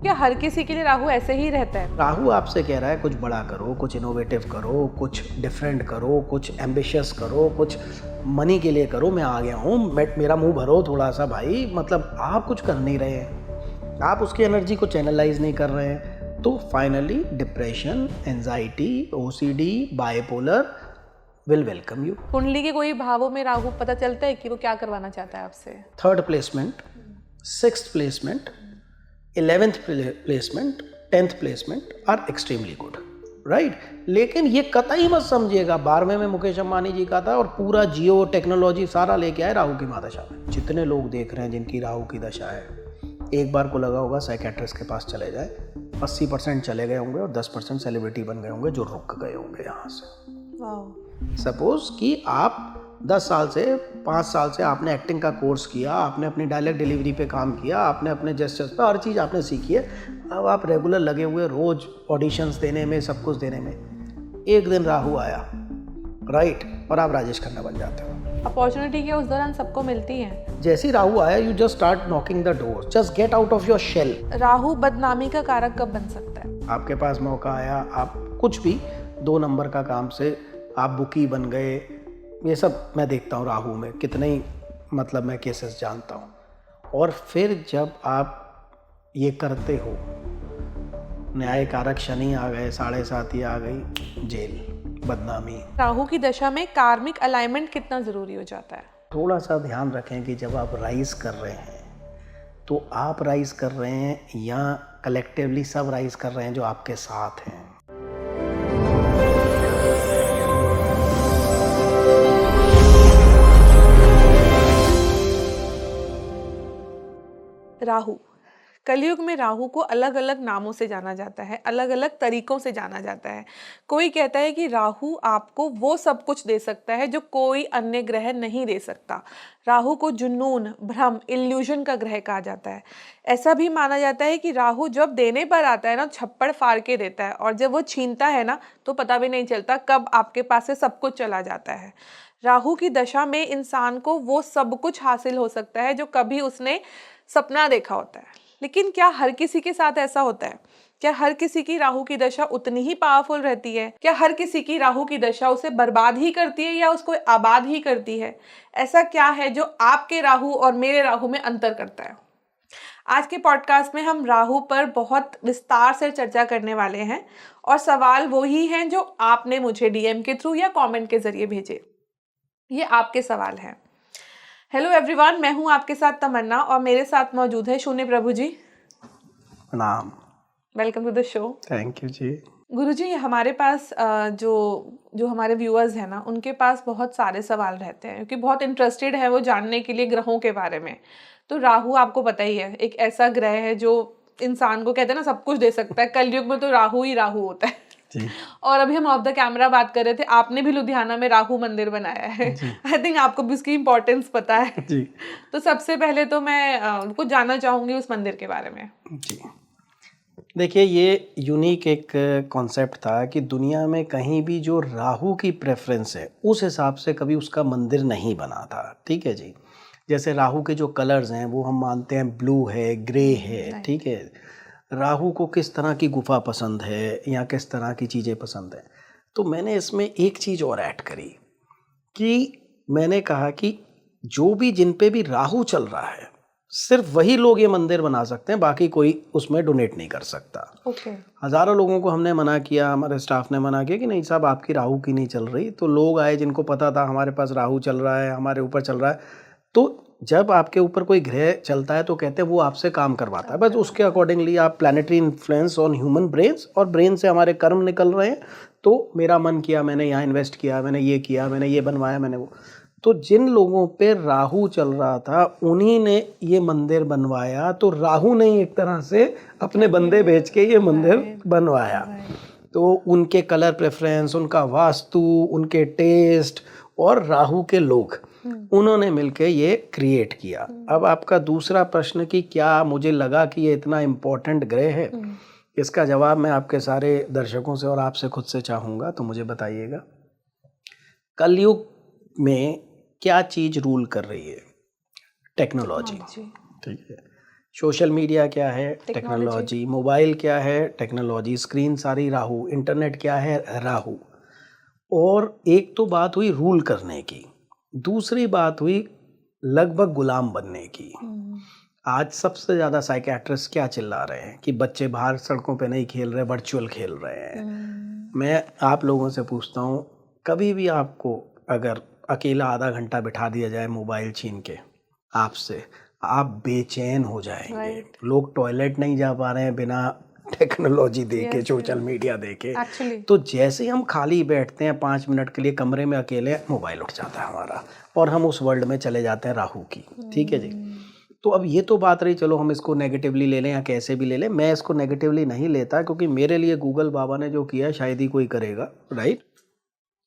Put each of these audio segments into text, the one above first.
क्या हर किसी के लिए राहु ऐसे ही रहता है? राहु आपसे कह रहा है कुछ बड़ा करो, कुछ इनोवेटिव करो, कुछ डिफरेंट करो, कुछ एम्बिशियस करो, कुछ मनी के लिए करो। मैं आ गया हूँ, मेरा मुंह भरो थोड़ा सा भाई। मतलब आप कुछ कर नहीं रहे हैं, आप उसकी एनर्जी को चैनलाइज नहीं कर रहे हैं, तो finally depression, anxiety, OCD, bipolar will welcome you. कुंडली के कोई भावों में राहु पता चलता है कि वो क्या करवाना चाहता है आपसे? 3rd placement, 6th placement, 11th placement, 10th placement are extremely good, right. लेकिन ये कतई मत समझिएगा 12वें में मुकेश अंबानी जी का था और पूरा जियो टेक्नोलॉजी सारा लेके आए राहु की महादशा में। जितने लोग देख रहे हैं जिनकी राहु की दशा है, एक बार को लगा होगा साइकेट्रिस्ट के पास चले जाए, 80% चले गए होंगे और 10% सेलिब्रिटी बन गए होंगे जो रुक गए होंगे यहाँ से। सपोज कि आप 10 साल से 5 साल से आपने एक्टिंग का कोर्स किया, आपने अपनी डायलॉग डिलीवरी पे काम किया, आपने अपने जेस्चर्स पे हर चीज़ आपने सीखी है। अब आप रेगुलर लगे हुए रोज ऑडिशंस देने में, सब कुछ देने में। एक दिन राहु आया, राइट, और आप राजेश खन्ना बन जाते हो। अपॉर्चुनिटी क्या उस दौरान सबको मिलती है? जैसे ही राहु आया, you just start knocking the door, just get out of your shell. Rahu बदनामी का कारक कब बन सकता है? आपके पास मौका आया, आप कुछ भी 2 नंबर का काम से आप बुकी बन गए, ये सब मैं देखता हूँ राहु में, कितने ही मतलब मैं केसेस जानता हूँ। और फिर जब आप ये करते हो, न्याय कारक शनि आ गए, 7.5 आ गई, जेल, बदनामी। राहु की दशा में कार्मिक अलाइनमेंट कितना जरूरी हो जाता है? थोड़ा सा ध्यान रखें कि जब आप राइज कर रहे हैं तो आप राइज कर रहे हैं या कलेक्टिवली सब राइज कर रहे हैं जो आपके साथ हैं। राहु, कलयुग में राहु को अलग अलग नामों से जाना जाता है, अलग अलग तरीकों से जाना जाता है। कोई कहता है कि राहु आपको वो सब कुछ दे सकता है जो कोई अन्य ग्रह नहीं दे सकता। राहु को जुनून, भ्रम, इल्यूजन का ग्रह कहा जाता है। ऐसा भी माना जाता है कि राहु जब देने पर आता है ना, छप्पड़ फाड़ के देता है, और जब वो छीनता है ना, तो पता भी नहीं चलता कब आपके पास से सब कुछ चला जाता है। राहु की दशा में इंसान को वो सब कुछ हासिल हो सकता है जो कभी उसने सपना देखा होता है। लेकिन क्या हर किसी के साथ ऐसा होता है? क्या हर किसी की राहु की दशा उतनी ही पावरफुल रहती है? क्या हर किसी की राहु की दशा उसे बर्बाद ही करती है या उसको आबाद ही करती है? ऐसा क्या है जो आपके राहु और मेरे राहु में अंतर करता है? आज के पॉडकास्ट में हम राहु पर बहुत विस्तार से चर्चा करने वाले हैं, और सवाल वही हैं जो आपने मुझे डीएम के थ्रू या कॉमेंट के जरिए भेजे। ये आपके सवाल हैं। हेलो एवरीवन, मैं हूं आपके साथ तमन्ना और मेरे साथ मौजूद है शून्य प्रभु जी। नाम, welcome to the show. Thank you जी। गुरुजी, हमारे पास जो हमारे व्यूअर्स हैं ना, उनके पास बहुत सारे सवाल रहते हैं क्योंकि बहुत इंटरेस्टेड है वो जानने के लिए ग्रहों के बारे में। तो राहु आपको पता ही है, एक ऐसा ग्रह है जो इंसान को कहते हैं ना सब कुछ दे सकता है। कलयुग में तो राहु ही राहु होता है जी। और अभी हम ऑफ द कैमरा बात कर रहे थे, आपने भी लुधियाना में राहु मंदिर बनाया है। आई थिंक आपको भी उसकी इम्पोर्टेंस पता है जी। तो सबसे पहले तो मैं कुछ जानना चाहूंगी उस मंदिर के बारे में जी। देखिए, ये यूनिक एक कॉन्सेप्ट था कि दुनिया में कहीं भी जो राहु की प्रेफरेंस है उस हिसाब से कभी उसका मंदिर नहीं बना था। ठीक है जी। जैसे राहु के जो कलर्स हैं वो हम मानते हैं ब्लू है, ग्रे है, ठीक है। राहु को किस तरह की गुफा पसंद है या किस तरह की चीज़ें पसंद है, तो मैंने इसमें एक चीज़ और ऐड करी कि मैंने कहा कि जो भी जिन पे भी राहु चल रहा है सिर्फ वही लोग ये मंदिर बना सकते हैं, बाकी कोई उसमें डोनेट नहीं कर सकता। हज़ारों लोगों को हमने मना किया, हमारे स्टाफ ने मना किया कि नहीं साहब आपकी राहु की नहीं चल रही। तो लोग आए जिनको पता था हमारे पास राहु चल रहा है, हमारे ऊपर चल रहा है। तो जब आपके ऊपर कोई ग्रह चलता है तो कहते हैं वो आपसे काम करवाता है, बस उसके अकॉर्डिंगली आप planetary influence on human brains, और ब्रेन से हमारे कर्म निकल रहे हैं। तो मेरा मन किया, मैंने यहाँ इन्वेस्ट किया, मैंने ये किया, मैंने ये बनवाया, मैंने वो। तो जिन लोगों पे राहु चल रहा था उन्हीं ने ये मंदिर बनवाया। तो राहु ने एक तरह से अपने बंदे बेच के ये मंदिर बनवाया। तो उनके कलर प्रेफरेंस, उनका वास्तु, उनके टेस्ट और राहु के लोग, उन्होंने मिलके ये क्रिएट किया। अब आपका दूसरा प्रश्न कि क्या मुझे लगा कि ये इतना इम्पोर्टेंट ग्रह है, इसका जवाब मैं आपके सारे दर्शकों से और आपसे खुद से चाहूँगा, तो मुझे बताइएगा कलयुग में क्या चीज़ रूल कर रही है? टेक्नोलॉजी, ठीक है। सोशल मीडिया क्या है, टेक्नोलॉजी। मोबाइल क्या है, टेक्नोलॉजी। स्क्रीन सारी राहु। इंटरनेट क्या है, राहु। और एक तो बात हुई रूल करने की, दूसरी बात हुई लगभग गुलाम बनने की। आज सबसे ज़्यादा साइकियाट्रिस्ट क्या चिल्ला रहे हैं कि बच्चे बाहर सड़कों पे नहीं खेल रहे, वर्चुअल खेल रहे हैं। मैं आप लोगों से पूछता हूँ, कभी भी आपको अगर अकेला आधा घंटा बिठा दिया जाए मोबाइल छीन के आपसे, आप बेचैन हो जाएंगे। लोग टॉयलेट नहीं जा पा रहे हैं बिना टेक्नोलॉजी देखे, सोशल मीडिया देखे। तो जैसे ही हम खाली बैठते हैं 5 मिनट के लिए कमरे में अकेले, मोबाइल उठ जाता है हमारा और हम उस वर्ल्ड में चले जाते हैं राहु की। ठीक है जी। तो अब ये तो बात रही, चलो हम इसको नेगेटिवली ले लें या कैसे भी ले लें। मैं इसको नेगेटिवली नहीं लेता, क्योंकि मेरे लिए गूगल बाबा ने जो किया शायद ही कोई करेगा, राइट।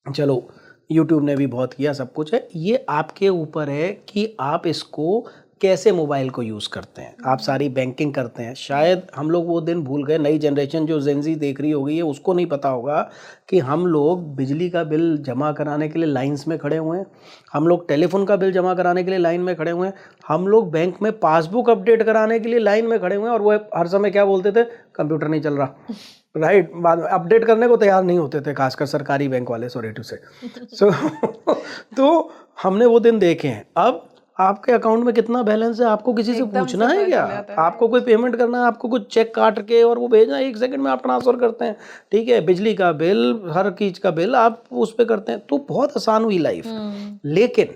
चलो यूट्यूब ने भी बहुत किया, सब कुछ है। ये आपके ऊपर है कि आप इसको कैसे मोबाइल को यूज़ करते हैं। आप सारी बैंकिंग करते हैं, शायद हम लोग वो दिन भूल गए। नई जनरेशन जो जेनजी देख रही होगी, ये उसको नहीं पता होगा कि हम लोग बिजली का बिल जमा कराने के लिए लाइंस में खड़े हुए हैं, हम लोग टेलीफोन का बिल जमा कराने के लिए लाइन में खड़े हुए हैं, हम लोग बैंक में पासबुक अपडेट कराने के लिए लाइन में खड़े हुए हैं। और वो हर समय क्या बोलते थे, कंप्यूटर नहीं चल रहा, राइट। बाद में अपडेट करने को तैयार नहीं होते थे, खासकर सरकारी बैंक वाले, सॉरी टू से। सो तो हमने वो दिन देखे हैं। अब आपके अकाउंट में कितना बैलेंस है आपको किसी से पूछना है क्या? आपको कोई पेमेंट करना है, आपको कुछ चेक काट के और वो भेजना है, 1 सेकंड में आप ट्रांसफर करते हैं। ठीक है, बिजली का बिल, हर चीज का बिल आप उस पर करते हैं। तो बहुत आसान हुई लाइफ। लेकिन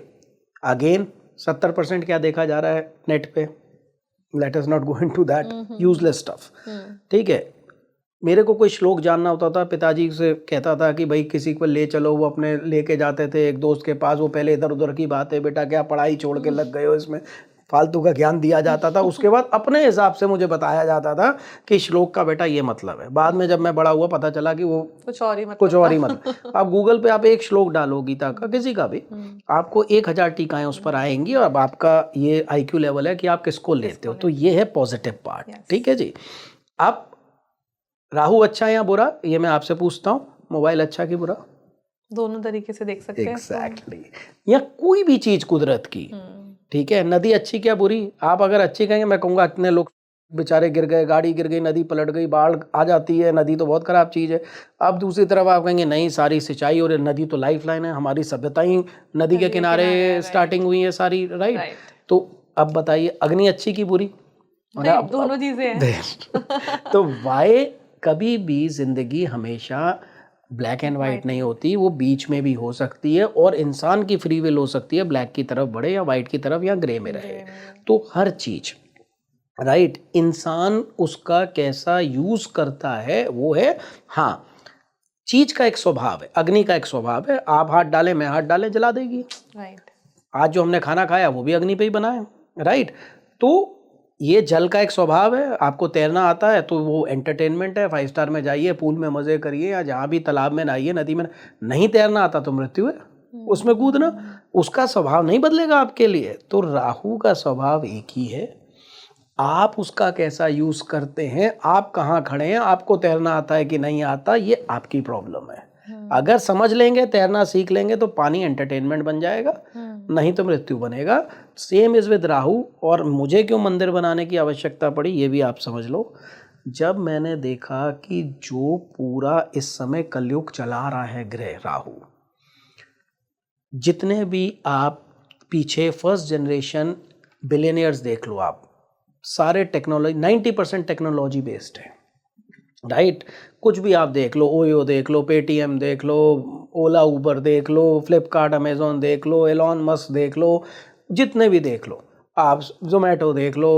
अगेन 70% क्या देखा जा रहा है नेट पे, let us not go into that useless stuff. ठीक है, मेरे को कोई श्लोक जानना होता था, पिताजी से कहता था कि भाई किसी को ले चलो, वो अपने लेके जाते थे एक दोस्त के पास। वो पहले इधर उधर की बात है, बेटा क्या पढ़ाई छोड़ के लग गए हो इसमें, फालतू का ज्ञान दिया जाता था। उसके बाद अपने हिसाब से मुझे बताया जाता था कि श्लोक का बेटा ये मतलब है। बाद में जब मैं बड़ा हुआ पता चला कि वो कुछ और ही मतलब। आप गूगल पे आप एक श्लोक डालो गीता का, किसी का भी, आपको 1000 टीकाएं उस पर आएंगी। और अब आपका ये IQ लेवल है कि आप किसको लेते हो। तो ये है पॉजिटिव पार्ट। ठीक है जी। अब राहु अच्छा है या बुरा, ये मैं आपसे पूछता हूँ। मोबाइल अच्छा कि बुरा? दोनों तरीके से देख सकते हैं। एग्जैक्टली। या कोई भी चीज कुदरत की। ठीक है, नदी अच्छी क्या बुरी? आप अगर अच्छी कहेंगे, मैं कहूँगा इतने लोग बेचारे गिर गए, गाड़ी गिर गई, नदी पलट गई, बाढ़ आ जाती है, नदी तो बहुत खराब चीज़ है। अब दूसरी तरफ आप कहेंगे नहीं, सारी सिंचाई, और नदी तो लाइफ लाइन है, हमारी सभ्यता ही नदी के किनारे स्टार्टिंग हुई है सारी, राइट। तो अब बताइए, अग्नि अच्छी की बुरी? दोनों चीजें हैं। तो वाई कभी भी जिंदगी हमेशा ब्लैक एंड वाइट नहीं होती, वो बीच में भी हो सकती है। और इंसान की फ्री विल हो सकती है, ब्लैक की तरफ बढ़े या वाइट की तरफ या ग्रे में रहे। तो हर चीज, राइट, इंसान उसका कैसा यूज करता है वो है। हाँ, चीज का एक स्वभाव है, अग्नि का एक स्वभाव है। आप हाथ डालें, मैं हाथ डालें, जला देगी, राइट। आज जो हमने खाना खाया वो भी अग्नि पे ही बना है, राइट। तो ये जल का एक स्वभाव है। आपको तैरना आता है तो वो एंटरटेनमेंट है, 5 स्टार में जाइए, पूल में मजे करिए, या जहाँ भी तालाब में नहाइए, नदी में। नहीं तैरना आता तो मृत्यु है, उसमें कूदना। उसका स्वभाव नहीं बदलेगा आपके लिए। तो राहु का स्वभाव एक ही है, आप उसका कैसा यूज करते हैं, आप कहाँ खड़े हैं, आपको तैरना आता है कि नहीं आता, ये आपकी प्रॉब्लम है। अगर समझ लेंगे, तैरना सीख लेंगे, तो पानी एंटरटेनमेंट बन जाएगा, नहीं तो मृत्यु बनेगा। Same is with Rahu. और मुझे क्यों मंदिर बनाने की आवश्यकता पड़ी, ये भी आप समझ लो। जब मैंने देखा कि जो पूरा इस समय कलयुग चला रहा है ग्रह राहु, जितने भी आप पीछे फर्स्ट जनरेशन बिलियनियर्स देख लो, आप सारे टेक्नोलॉजी, 90% टेक्नोलॉजी बेस्ड है, राइट। कुछ भी आप देख लो, ओयो देख लो, पेटीएम देख लो, ओला उबर देख लो, फ्लिपकार्ट अमेजोन देख लो, एलॉन मस्क देख लो, जितने भी देख लो, आप जोमेटो देख लो,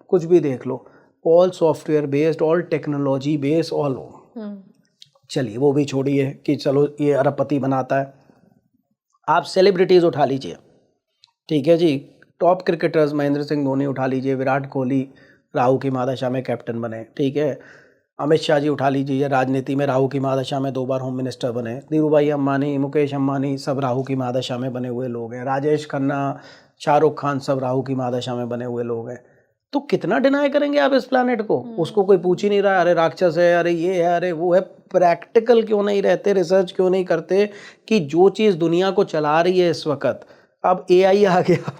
कुछ भी देख लो, all software based, all technology based, all हो। चलिए वो भी छोड़िए कि चलो ये अरबपति बनाता है। आप सेलिब्रिटीज उठा लीजिए, ठीक है जी, टॉप क्रिकेटर्स, महेंद्र सिंह धोनी उठा लीजिए, विराट कोहली राहु की महादशा में कैप्टन बने, ठीक है। अमित शाह जी उठा लीजिए, राजनीति में राहु की महादशा में 2 बार होम मिनिस्टर बने। धीरूभाई अंबानी, मुकेश अंबानी, सब राहु की महादशा में बने हुए लोग हैं। राजेश खन्ना, शाहरुख खान, सब राहु की महादशा में बने हुए लोग हैं। तो कितना डिनाई करेंगे आप इस प्लैनेट को? उसको कोई पूछ ही नहीं रहा, अरे राक्षस है, अरे ये है, अरे वो है। प्रैक्टिकल क्यों नहीं रहते, रिसर्च क्यों नहीं करते कि जो चीज़ दुनिया को चला रही है इस वक्त, अब AI आ गया,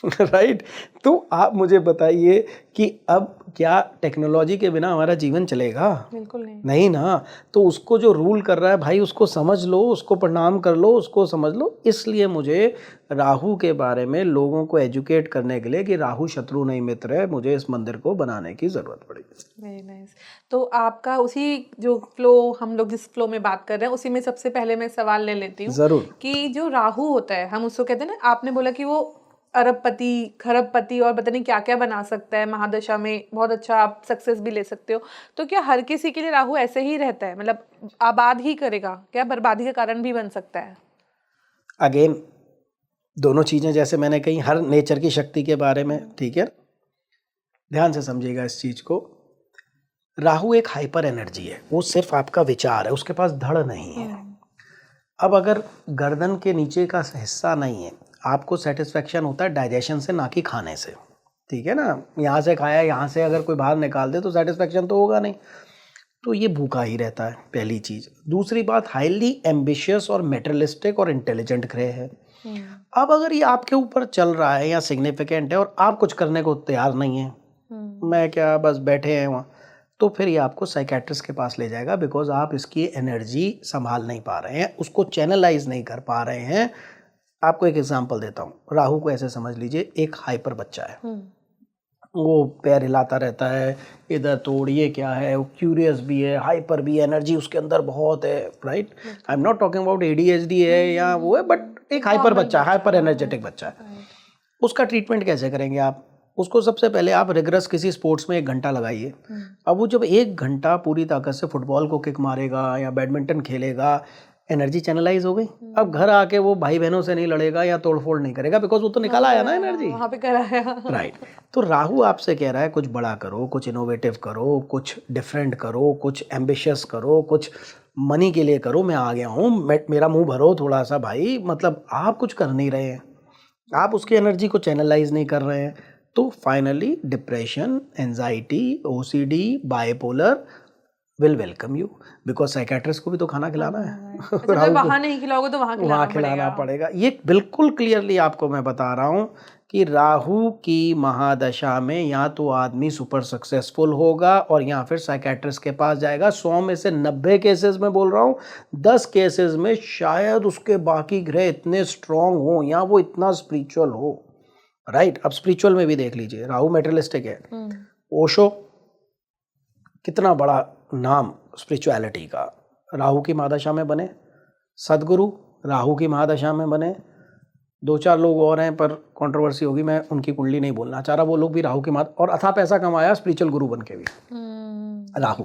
राइट। तो आप मुझे बताइए कि अब क्या टेक्नोलॉजी के बिना हमारा जीवन चलेगा? बिल्कुल नहीं। नहीं ना। तो उसको जो रूल कर रहा है भाई, उसको समझ लो, उसको प्रणाम कर लो, उसको समझ लो। इसलिए मुझे राहु के बारे में लोगों को एजुकेट करने के लिए कि राहु शत्रु नहीं मित्र है, मुझे इस मंदिर को बनाने की ज़रूरत पड़ी। Very nice. तो आपका उसी जो फ्लो, हम लोग जिस फ्लो में बात कर रहे हैं उसी में सबसे पहले मैं सवाल ले लेती हूँ ज़रूर। कि जो राहु होता है, हम उसको कहते हैं ना, आपने बोला कि वो अरबपति, खरबपति और पता नहीं क्या क्या बना सकता है, महादशा में बहुत अच्छा आप सक्सेस भी ले सकते हो। तो क्या हर किसी के लिए राहु ऐसे ही रहता है, मतलब आबाद ही करेगा, क्या बर्बादी का कारण भी बन सकता है? अगेन दोनों चीज़ें जैसे मैंने कही, हर नेचर की शक्ति के बारे में, ठीक है। ध्यान से समझिएगा इस चीज़ को। राहु एक हाइपर एनर्जी है, वो सिर्फ आपका विचार है, उसके पास धड़ नहीं है। अब अगर गर्दन के नीचे का हिस्सा नहीं है, आपको सेटिस्फेक्शन होता है डाइजेशन से, ना कि खाने से, ठीक है ना। यहाँ से खाया, यहाँ से अगर कोई बाहर निकाल दे तो सेटिस्फेक्शन तो होगा नहीं, तो ये भूखा ही रहता है, पहली चीज़। दूसरी बात, हाईली एम्बिशियस और मेटेरियलिस्टिक और इंटेलिजेंट ग्रह है। अब अगर ये आपके ऊपर चल रहा है या सिग्निफिकेंट है और आप कुछ करने को तैयार नहीं है, मैं क्या बस बैठे हैं वहाँ, तो फिर ये आपको साइकेट्रिस्ट के पास ले जाएगा, बिकॉज आप इसकी एनर्जी संभाल नहीं पा रहे हैं, उसको चैनलाइज नहीं कर पा रहे हैं। आपको एक एग्जांपल देता हूँ। राहु को ऐसे समझ लीजिए, एक हाइपर बच्चा है, वो पैर हिलाता रहता है, इधर तोड़, ये क्या है, वो क्यूरियस भी है, हाइपर भी, एनर्जी उसके अंदर बहुत है, right. I am not talking about ADHD है या वो है, बट एक हाइपर बच्चा, हाइपर एनर्जेटिक बच्चा है। उसका ट्रीटमेंट कैसे करेंगे आप? उसको सबसे पहले आप रिगरस किसी स्पोर्ट्स में 1 घंटा लगाइए। अब वो जब 1 घंटा पूरी ताकत से फुटबॉल को किक मारेगा या बैडमिंटन खेलेगा, एनर्जी चैनलाइज हो गई। अब घर आके वो भाई बहनों से नहीं लड़ेगा या तोड़फोड़ नहीं करेगा, बिकॉज वो तो निकल आया ना एनर्जी, वहाँ पे कराया। राइट। तो राहु आपसे कह रहा है कुछ बड़ा करो, कुछ इनोवेटिव करो, कुछ डिफरेंट करो, कुछ एम्बिशियस करो, कुछ मनी के लिए करो। मैं आ गया हूँ, मेरा मुंह भरो थोड़ा सा भाई। मतलब आप कुछ कर नहीं रहे हैं, आप उसकी एनर्जी को चैनलाइज नहीं कर रहे हैं, तो finally depression, anxiety, OCD, bipolar will welcome you, because psychiatrist को भी तो खाना खिलाना है। अच्छा, तो वहाँ नहीं खिलाओगे तो वहाँ खिलाना पड़ेगा। ये बिल्कुल क्लियरली आपको मैं बता रहा हूँ कि राहु की महादशा में या तो आदमी सुपर सक्सेसफुल होगा और या फिर साइकेट्रिस्ट के पास जाएगा। 100 में से 90 केसेस में बोल रहा हूँ, 10 केसेस में शायद उसके बाकी ग्रह इतने स्ट्रांग हो या वो इतना स्पिरिचुअल हो, राइट। अब स्पिरिचुअल में भी देख लीजिए, राहु मेटेरियलिस्टिक है। ओशो कितना बड़ा नाम स्पिरिचुअलिटी का, राहु की महादशा में बने। सदगुरु राहु की महादशा में बने। 2-4 लोग और हैं पर कंट्रोवर्सी होगी, मैं उनकी कुंडली नहीं बोलना चाह रहा। वो लोग भी राहु की महादशा, और अथा पैसा कमाया स्पिरिचुअल गुरु बन के भी राहु,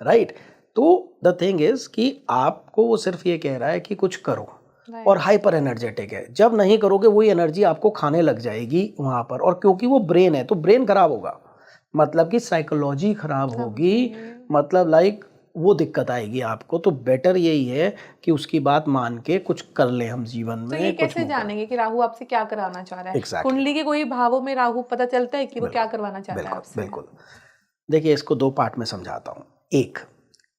राइट। तो द थिंग इज कि आपको वो सिर्फ ये कह रहा है कि कुछ करो, और हाइपर एनर्जेटिक है। जब नहीं करोगे वही एनर्जी आपको खाने लग जाएगी वहाँ पर, और क्योंकि वो ब्रेन है तो ब्रेन खराब होगा, मतलब कि साइकोलॉजी खराब होगी, मतलब लाइक वो दिक्कत आएगी आपको। तो बेटर यही है कि उसकी बात मान के कुछ कर ले हम जीवन में। तो ये कैसे जानेंगे कि राहु आपसे क्या कराना चाह रहा है? Exactly. कुंडली के कोई भावों में राहु पता चलता है कि वो क्या करवाना चाहता है आपसे? बिल्कुल। देखिए, इसको 2 पार्ट में समझाता हूँ।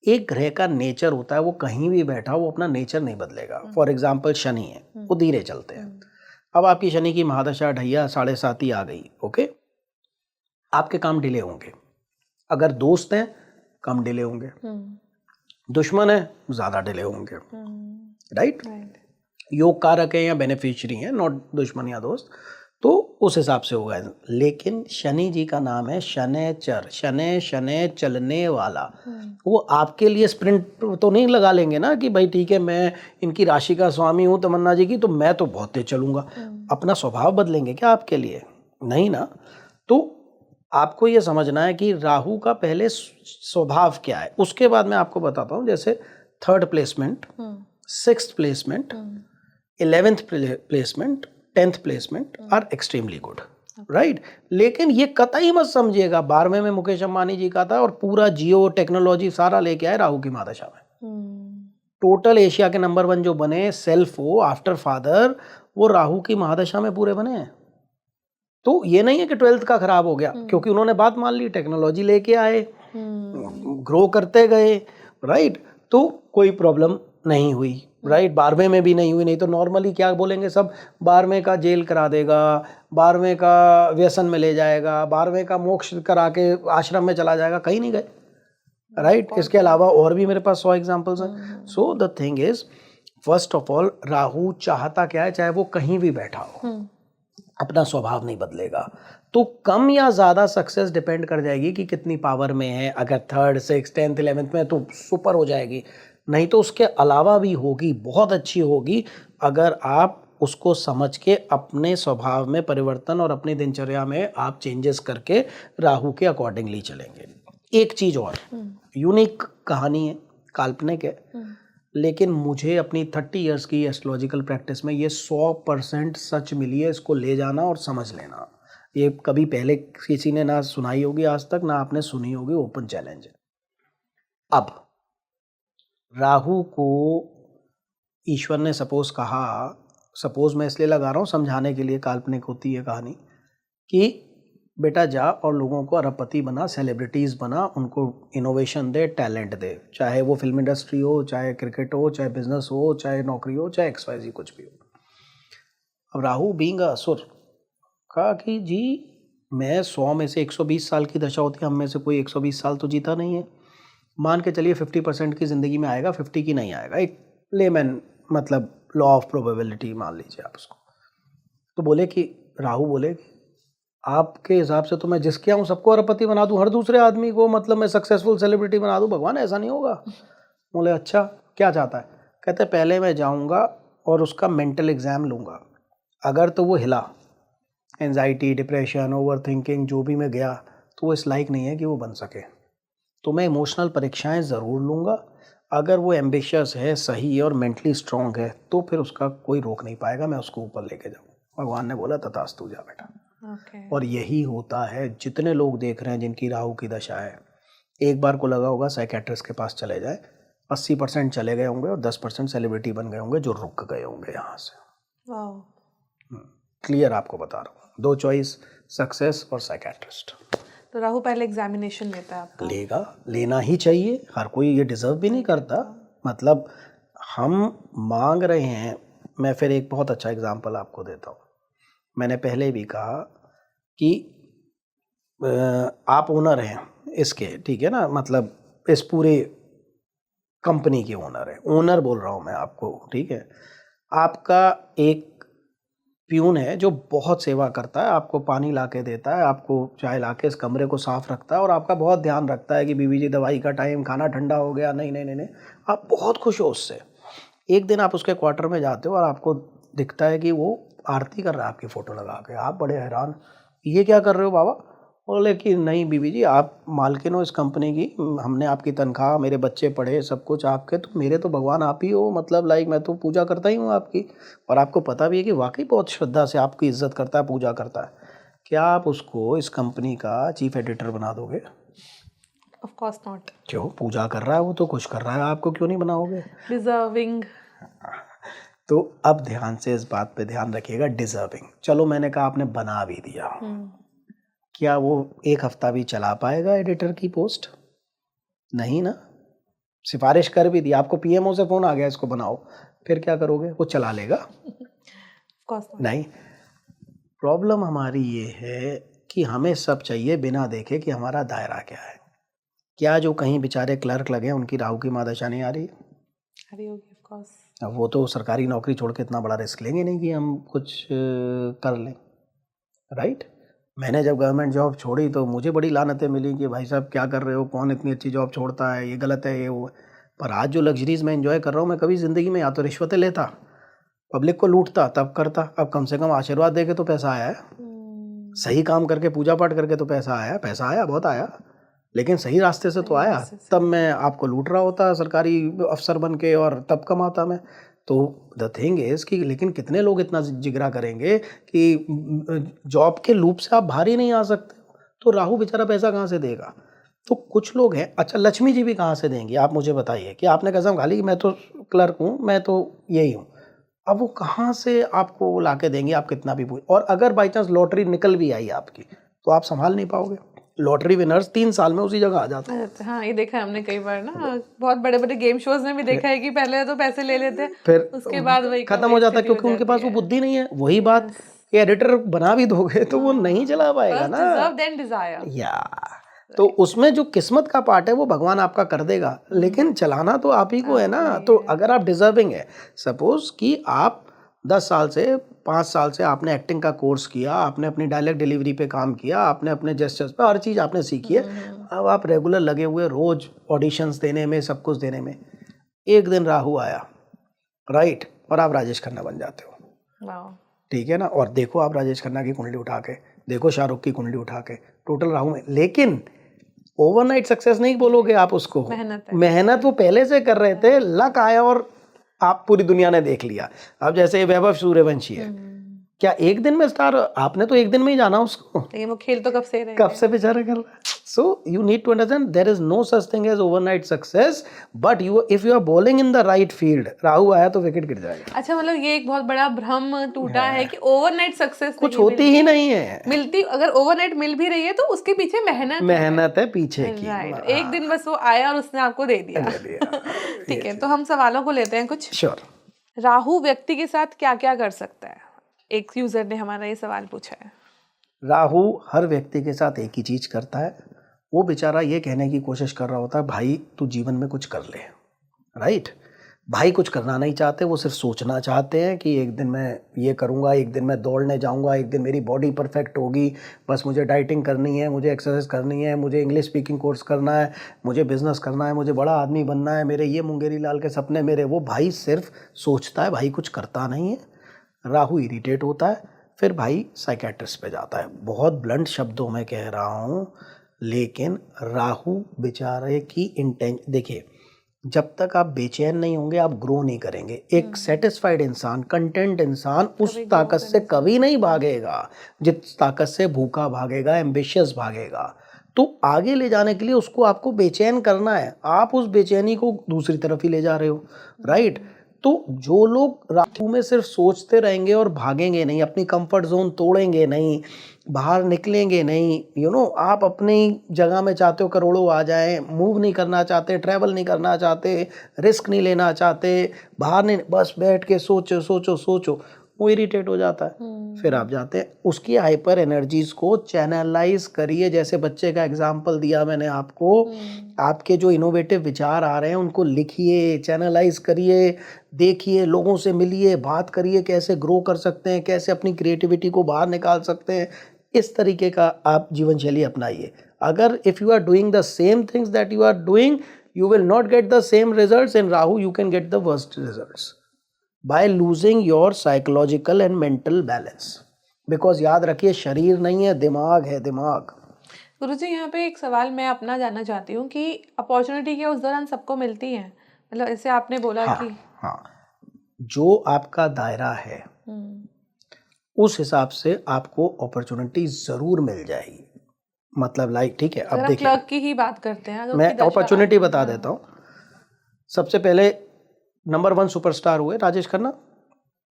एक ग्रह का नेचर होता है, वो कहीं भी बैठा वो अपना नेचर नहीं बदलेगा। फॉर एग्जाम्पल शनि है, वो धीरे चलते हैं। अब आपकी शनि की महादशा ढैया 7.5 आ गई, ओके, आपके काम डिले होंगे। अगर दोस्त हैं कम डिले होंगे, दुश्मन है ज़्यादा डिले होंगे, राइट। योग कारक है या बेनिफिशियरी है, नॉट दुश्मन या दोस्त, तो उस हिसाब से होगा। लेकिन शनि जी का नाम है शनैचर, शनै शनै चलने वाला। वो आपके लिए स्प्रिंट तो नहीं लगा लेंगे ना कि भाई ठीक है मैं इनकी राशि का स्वामी हूँ तमन्ना जी की, तो मैं तो बहुत तेज चलूँगा। अपना स्वभाव बदलेंगे क्या आपके लिए? नहीं ना। तो आपको ये समझना है कि राहु का पहले स्वभाव क्या है, उसके बाद मैं आपको बताता हूँ। जैसे 3rd placement, 6th placement, 11th placement, 10th placement are extremely good, right. लेकिन ये कतई मत समझिएगा 12वें में मुकेश अंबानी जी का था और पूरा जियो टेक्नोलॉजी सारा लेके आए राहु की महादशा में। टोटल एशिया के नंबर 1 जो बने सेल्फ हो आफ्टर फादर, वो राहु की महादशा में पूरे बने हैं। तो ये नहीं है कि 12th का खराब हो गया, क्योंकि उन्होंने बात मान ली, टेक्नोलॉजी लेके आए, ग्रो करते गए, राइट। तो कोई प्रॉब्लम नहीं हुई, राइट, 12वें में भी नहीं हुई। नहीं तो नॉर्मली क्या बोलेंगे सब, 12वें का जेल करा देगा, 12वें का व्यसन में ले जाएगा, 12वें का मोक्ष करा के आश्रम में चला जाएगा, कहीं नहीं गए, राइट। इसके अलावा और भी मेरे पास 100 एग्जाम्पल्स हैं। So the thing is, first of all Rahu चाहता क्या है, चाहे वो कहीं भी बैठा हो, अपना स्वभाव नहीं बदलेगा। तो कम या ज़्यादा सक्सेस डिपेंड कर जाएगी कि कितनी पावर में है। अगर 3rd 6th 10th 11th में तो सुपर हो जाएगी, नहीं तो उसके अलावा भी होगी, बहुत अच्छी होगी, अगर आप उसको समझ के अपने स्वभाव में परिवर्तन और अपनी दिनचर्या में आप चेंजेस करके राहु के अकॉर्डिंगली चलेंगे। एक चीज़ और, यूनिक कहानी है, काल्पनिक है, लेकिन मुझे अपनी 30 इयर्स की एस्ट्रोलॉजिकल प्रैक्टिस में ये 100% सच मिली है। इसको ले जाना और समझ लेना। ये कभी पहले किसी ने ना सुनाई होगी आज तक, ना आपने सुनी होगी, ओपन चैलेंज है। अब राहु को ईश्वर ने सपोज कहा, सपोज मैं इसलिए लगा रहा हूँ समझाने के लिए, काल्पनिक होती है कहानी, कि बेटा जा और लोगों को अरबपति बना, सेलिब्रिटीज़ बना, उनको इनोवेशन दे, टैलेंट दे, चाहे वो फिल्म इंडस्ट्री हो, चाहे क्रिकेट हो, चाहे बिजनेस हो, चाहे नौकरी हो, चाहे XYZ कुछ भी हो। अब राहु बीइंग असुर कहा कि जी मैं 100 में से 120 साल की दशा होती है, हम में से कोई 120 साल तो जीता नहीं है, मान के चलिए 50% की ज़िंदगी में आएगा, 50 की नहीं आएगा, एक लेमैन मतलब लॉ ऑफ प्रोबेबिलिटी मान लीजिए आप उसको। तो बोले कि राहु बोले कि आपके हिसाब से तो मैं जिसके आऊँ सबको अरबपति बना दूँ, हर दूसरे आदमी को मतलब मैं सक्सेसफुल सेलिब्रिटी बना दूँ, भगवान ऐसा नहीं होगा। बोले अच्छा क्या चाहता है? कहते पहले मैं जाऊँगा और उसका मेंटल एग्ज़ाम लूँगा, अगर तो वो हिला, एंजाइटी, डिप्रेशन, ओवर थिंकिंग जो भी मैं गया, तो वो इस लायक नहीं है कि वो बन सके, तो मैं इमोशनल परीक्षाएं ज़रूर लूँगा। अगर वो एम्बिशियस है, सही है और मेंटली स्ट्रॉन्ग है, तो फिर उसका कोई रोक नहीं पाएगा, मैं उसको ऊपर लेके जाऊँ। भगवान ने बोला तथास्तु, जा बेटा। और यही होता है, जितने लोग देख रहे हैं जिनकी राहु की दशा है, एक बार को लगा होगा साइकेट्रिस्ट के पास चले जाए, 80% चले गए होंगे और 10% सेलिब्रिटी बन गए होंगे जो रुक गए होंगे यहाँ से। क्लियर आपको बता रहा हूँ, 2 चॉइस, सक्सेस और साइकेट्रिस्ट। तो राहु पहले एग्जामिनेशन लेता है आपका? लेगा, लेना ही चाहिए, हर कोई ये डिजर्व भी नहीं करता। मतलब हम मांग रहे हैं। मैं फिर एक बहुत अच्छा एग्जांपल आपको देता हूँ। मैंने पहले भी कहा कि आप ओनर हैं इसके, ठीक है ना, मतलब इस पूरे कंपनी के ओनर हैं, ओनर बोल रहा हूँ मैं आपको, ठीक है। आपका एक प्यून है जो बहुत सेवा करता है, आपको पानी ला के देता है, आपको चाय ला के इस कमरे को साफ रखता है और आपका बहुत ध्यान रखता है कि बीवी जी दवाई का टाइम, खाना ठंडा हो गया, नहीं नहीं नहीं नहीं, आप बहुत खुश हो उससे। एक दिन आप उसके क्वार्टर में जाते हो और आपको दिखता है कि वो आरती कर रहा है आपकी फ़ोटो लगा के। आप बड़े हैरान, ये क्या कर रहे हो बाबा? बोले कि नहीं बीवी जी, आप मालकिन हो इस कंपनी की, हमने आपकी तनख्वाह, मेरे बच्चे पढ़े, सब कुछ आपके, तो मेरे तो भगवान आप ही हो, मतलब लाइक मैं तो पूजा करता ही हूँ आपकी। और आपको पता भी है कि वाकई बहुत श्रद्धा से आपकी इज्जत करता है, पूजा करता है। क्या आप उसको इस कंपनी का चीफ एडिटर बना दोगे? Of course not. क्यों? पूजा कर रहा है वो, तो कुछ कर रहा है, आपको क्यों नहीं बनाओगे? डिजर्विंग। तो अब ध्यान से इस बात पे ध्यान रखिएगा, डिजर्विंग। चलो मैंने कहा आपने बना भी दिया, क्या वो 1 हफ्ता भी चला पाएगा एडिटर की पोस्ट? नहीं ना। सिफारिश कर भी दी, आपको पीएमओ से फोन आ गया इसको बनाओ, फिर क्या करोगे? वो चला लेगा? नहीं। प्रॉब्लम हमारी ये है कि हमें सब चाहिए बिना देखे कि हमारा दायरा क्या है। क्या जो कहीं बेचारे क्लर्क लगे उनकी राहु की महादशा नहीं आ रही? आ रही होगी ऑफ कोर्स। अब वो तो सरकारी नौकरी छोड़ के इतना बड़ा रिस्क लेंगे नहीं कि हम कुछ कर लें, राइट। मैंने जब गवर्नमेंट जॉब छोड़ी तो मुझे बड़ी लानतें मिली कि भाई साहब क्या कर रहे हो, कौन इतनी अच्छी जॉब छोड़ता है, ये गलत है, ये वो। पर आज जो लग्जरीज मैं एंजॉय कर रहा हूँ, मैं कभी ज़िंदगी में या तो रिश्वतें लेता, पब्लिक को लूटता, तब करता। अब कम से कम आशीर्वाद दे के तो पैसा आया है, सही काम करके, पूजा पाठ करके तो पैसा आया, पैसा आया, बहुत आया, लेकिन सही रास्ते से तो आया। तब मैं आपको लूट रहा होता सरकारी अफसर बन के, और तब कमाता मैं। तो द थिंग इज़ कि लेकिन कितने लोग इतना जिगरा करेंगे कि जॉब के लूप से आप बाहर ही नहीं आ सकते, तो राहु बेचारा पैसा कहाँ से देगा? तो कुछ लोग हैं, अच्छा लक्ष्मी जी भी कहाँ से देंगी आप मुझे बताइए, कि आपने कसम खा ली कि मैं तो क्लर्क हूँ, मैं तो यही हूँ, अब वो कहाँ से आपको ला के देंगे? आप कितना भी पूछ, और अगर बाई चांस लॉटरी निकल भी आई आपकी, तो आप संभाल नहीं पाओगे। लॉटरी विनर्स 3 साल में उसी जगह आ जाते हैं। अच्छा, हाँ ये देखा है हमने कई बार ना, बहुत बड़े बड़े गेम शोज में भी देखा है कि पहले तो पैसे ले लेते हैं, फिर उसके बाद वही खत्म हो जाता है क्योंकि उनके पास वो बुद्धि नहीं है। वही बात कि एडिटर बना भी दोगे तो वो नहीं चला पाएगा ना। Deserve then desire. या तो उसमें जो किस्मत का पार्ट है वो भगवान आपका कर देगा, लेकिन चलाना तो आप ही को है ना। तो अगर आप डिजर्विंग है, सपोज कि आप 10 साल से 5 साल से आपने एक्टिंग का कोर्स किया, आपने अपनी डायलॉग डिलीवरी पे काम किया, आपने अपने जेस्चर्स पे हर चीज़ आपने सीखी है, अब आप रेगुलर लगे हुए रोज ऑडिशंस देने में, सब कुछ देने में। एक दिन राहु आया, राइट, और आप राजेश खन्ना बन जाते हो, ठीक है ना। और देखो आप राजेश खन्ना की कुंडली उठा के, देखो शाहरुख की कुंडली उठा के, टोटल राहु में। लेकिन ओवरनाइट सक्सेस नहीं बोलोगे आप उसको, मेहनत वो पहले से कर रहे थे, लक आया और आप पूरी दुनिया ने देख लिया। अब जैसे वैभव सूर्यवंशी है, क्या एक दिन में स्टार, आपने तो एक दिन में ही जाना उसको, वो खेल तो कब से बेचारा कर रहा है। So you need to understand there is no such thing as overnight success, but you if you are bowling in the right field, Rahu आया तो विकेट गिर जाएगा। अच्छा, मतलब ये एक बहुत बड़ा भ्रम टूटा है कि ओवरनाइट सक्सेस कुछ होती ही नहीं है, मिलती, अगर ओवरनाइट मिल भी रही है तो उसके पीछे मेहनत है पीछे की। राइट, एक दिन बस वो आया और उसने आपको दे दिया। ठीक है, तो हम सवालों को लेते हैं कुछ। श्योर। राहु व्यक्ति के साथ क्या क्या कर सकता है? एक यूजर ने हमारा ये सवाल पूछा है। राहु हर व्यक्ति के साथ एक ही चीज करता है, वो बेचारा ये कहने की कोशिश कर रहा होता है भाई तू जीवन में कुछ कर ले, राइट। भाई कुछ करना नहीं चाहते, वो सिर्फ सोचना चाहते हैं कि एक दिन मैं ये करूँगा, एक दिन मैं दौड़ने जाऊँगा, एक दिन मेरी बॉडी परफेक्ट होगी, बस मुझे डाइटिंग करनी है, मुझे एक्सरसाइज करनी है, मुझे इंग्लिश स्पीकिंग कोर्स करना है, मुझे बिजनेस करना है, मुझे बड़ा आदमी बनना है, मेरे ये मुंगेरी लाल के सपने मेरे। वो भाई सिर्फ सोचता है, भाई कुछ करता नहीं है। राहु इरिटेट होता है, फिर भाई साइकेट्रिस्ट पे जाता है। बहुत ब्लंट शब्दों में कह रहा हूँ, लेकिन राहु बेचारे की इंटेंशन देखिए, जब तक आप बेचैन नहीं होंगे आप ग्रो नहीं करेंगे। एक सेटिस्फाइड इंसान, कंटेंट इंसान उस ताकत से कभी नहीं भागेगा जिस ताकत से भूखा भागेगा, एम्बिशियस भागेगा। तो आगे ले जाने के लिए उसको आपको बेचैन करना है, आप उस बेचैनी को दूसरी तरफ ही ले जा रहे हो, राइट। तो जो लोग राहु में सिर्फ सोचते रहेंगे और भागेंगे नहीं, अपनी कंफर्ट जोन तोड़ेंगे नहीं, बाहर निकलेंगे नहीं, आप अपनी जगह में चाहते हो करोड़ों आ जाए, मूव नहीं करना चाहते, ट्रैवल नहीं करना चाहते, रिस्क नहीं लेना चाहते, बाहर नहीं, बस बैठ के सोचो सोचो सोचो, वो इरिटेट हो जाता है। फिर आप जाते हैं उसकी हाइपर एनर्जीज को चैनलाइज करिए। जैसे बच्चे का एग्जांपल दिया मैंने आपको, आपके जो इनोवेटिव विचार आ रहे हैं उनको लिखिए, चैनलाइज करिए, देखिए, लोगों से मिलिए, बात करिए, कैसे ग्रो कर सकते हैं, कैसे अपनी क्रिएटिविटी को बाहर निकाल सकते हैं। इस तरीके का आप जीवन शैली अपनाइए। अगर if you are doing the same things that you are doing, you will not get the same results. In Rahu you can get the worst results by losing your psychological and mental balance, because याद रखिए शरीर नहीं है, दिमाग है, दिमाग। गुरुजी, यहाँ पे एक सवाल मैं अपना जानना चाहती हूँ कि अपॉर्चुनिटी क्या उस दौरान सबको मिलती है? मतलब ऐसे आपने बोला कि जो आपका दायरा है उस हिसाब से आपको अपॉर्चुनिटी जरूर मिल जाएगी। मतलब लाइक, ठीक है, अब देखिए क्लर्क की ही बात करते हैं, मैं अपॉर्चुनिटी बता देता हूँ। सबसे पहले नंबर 1 सुपरस्टार हुए राजेश खन्ना,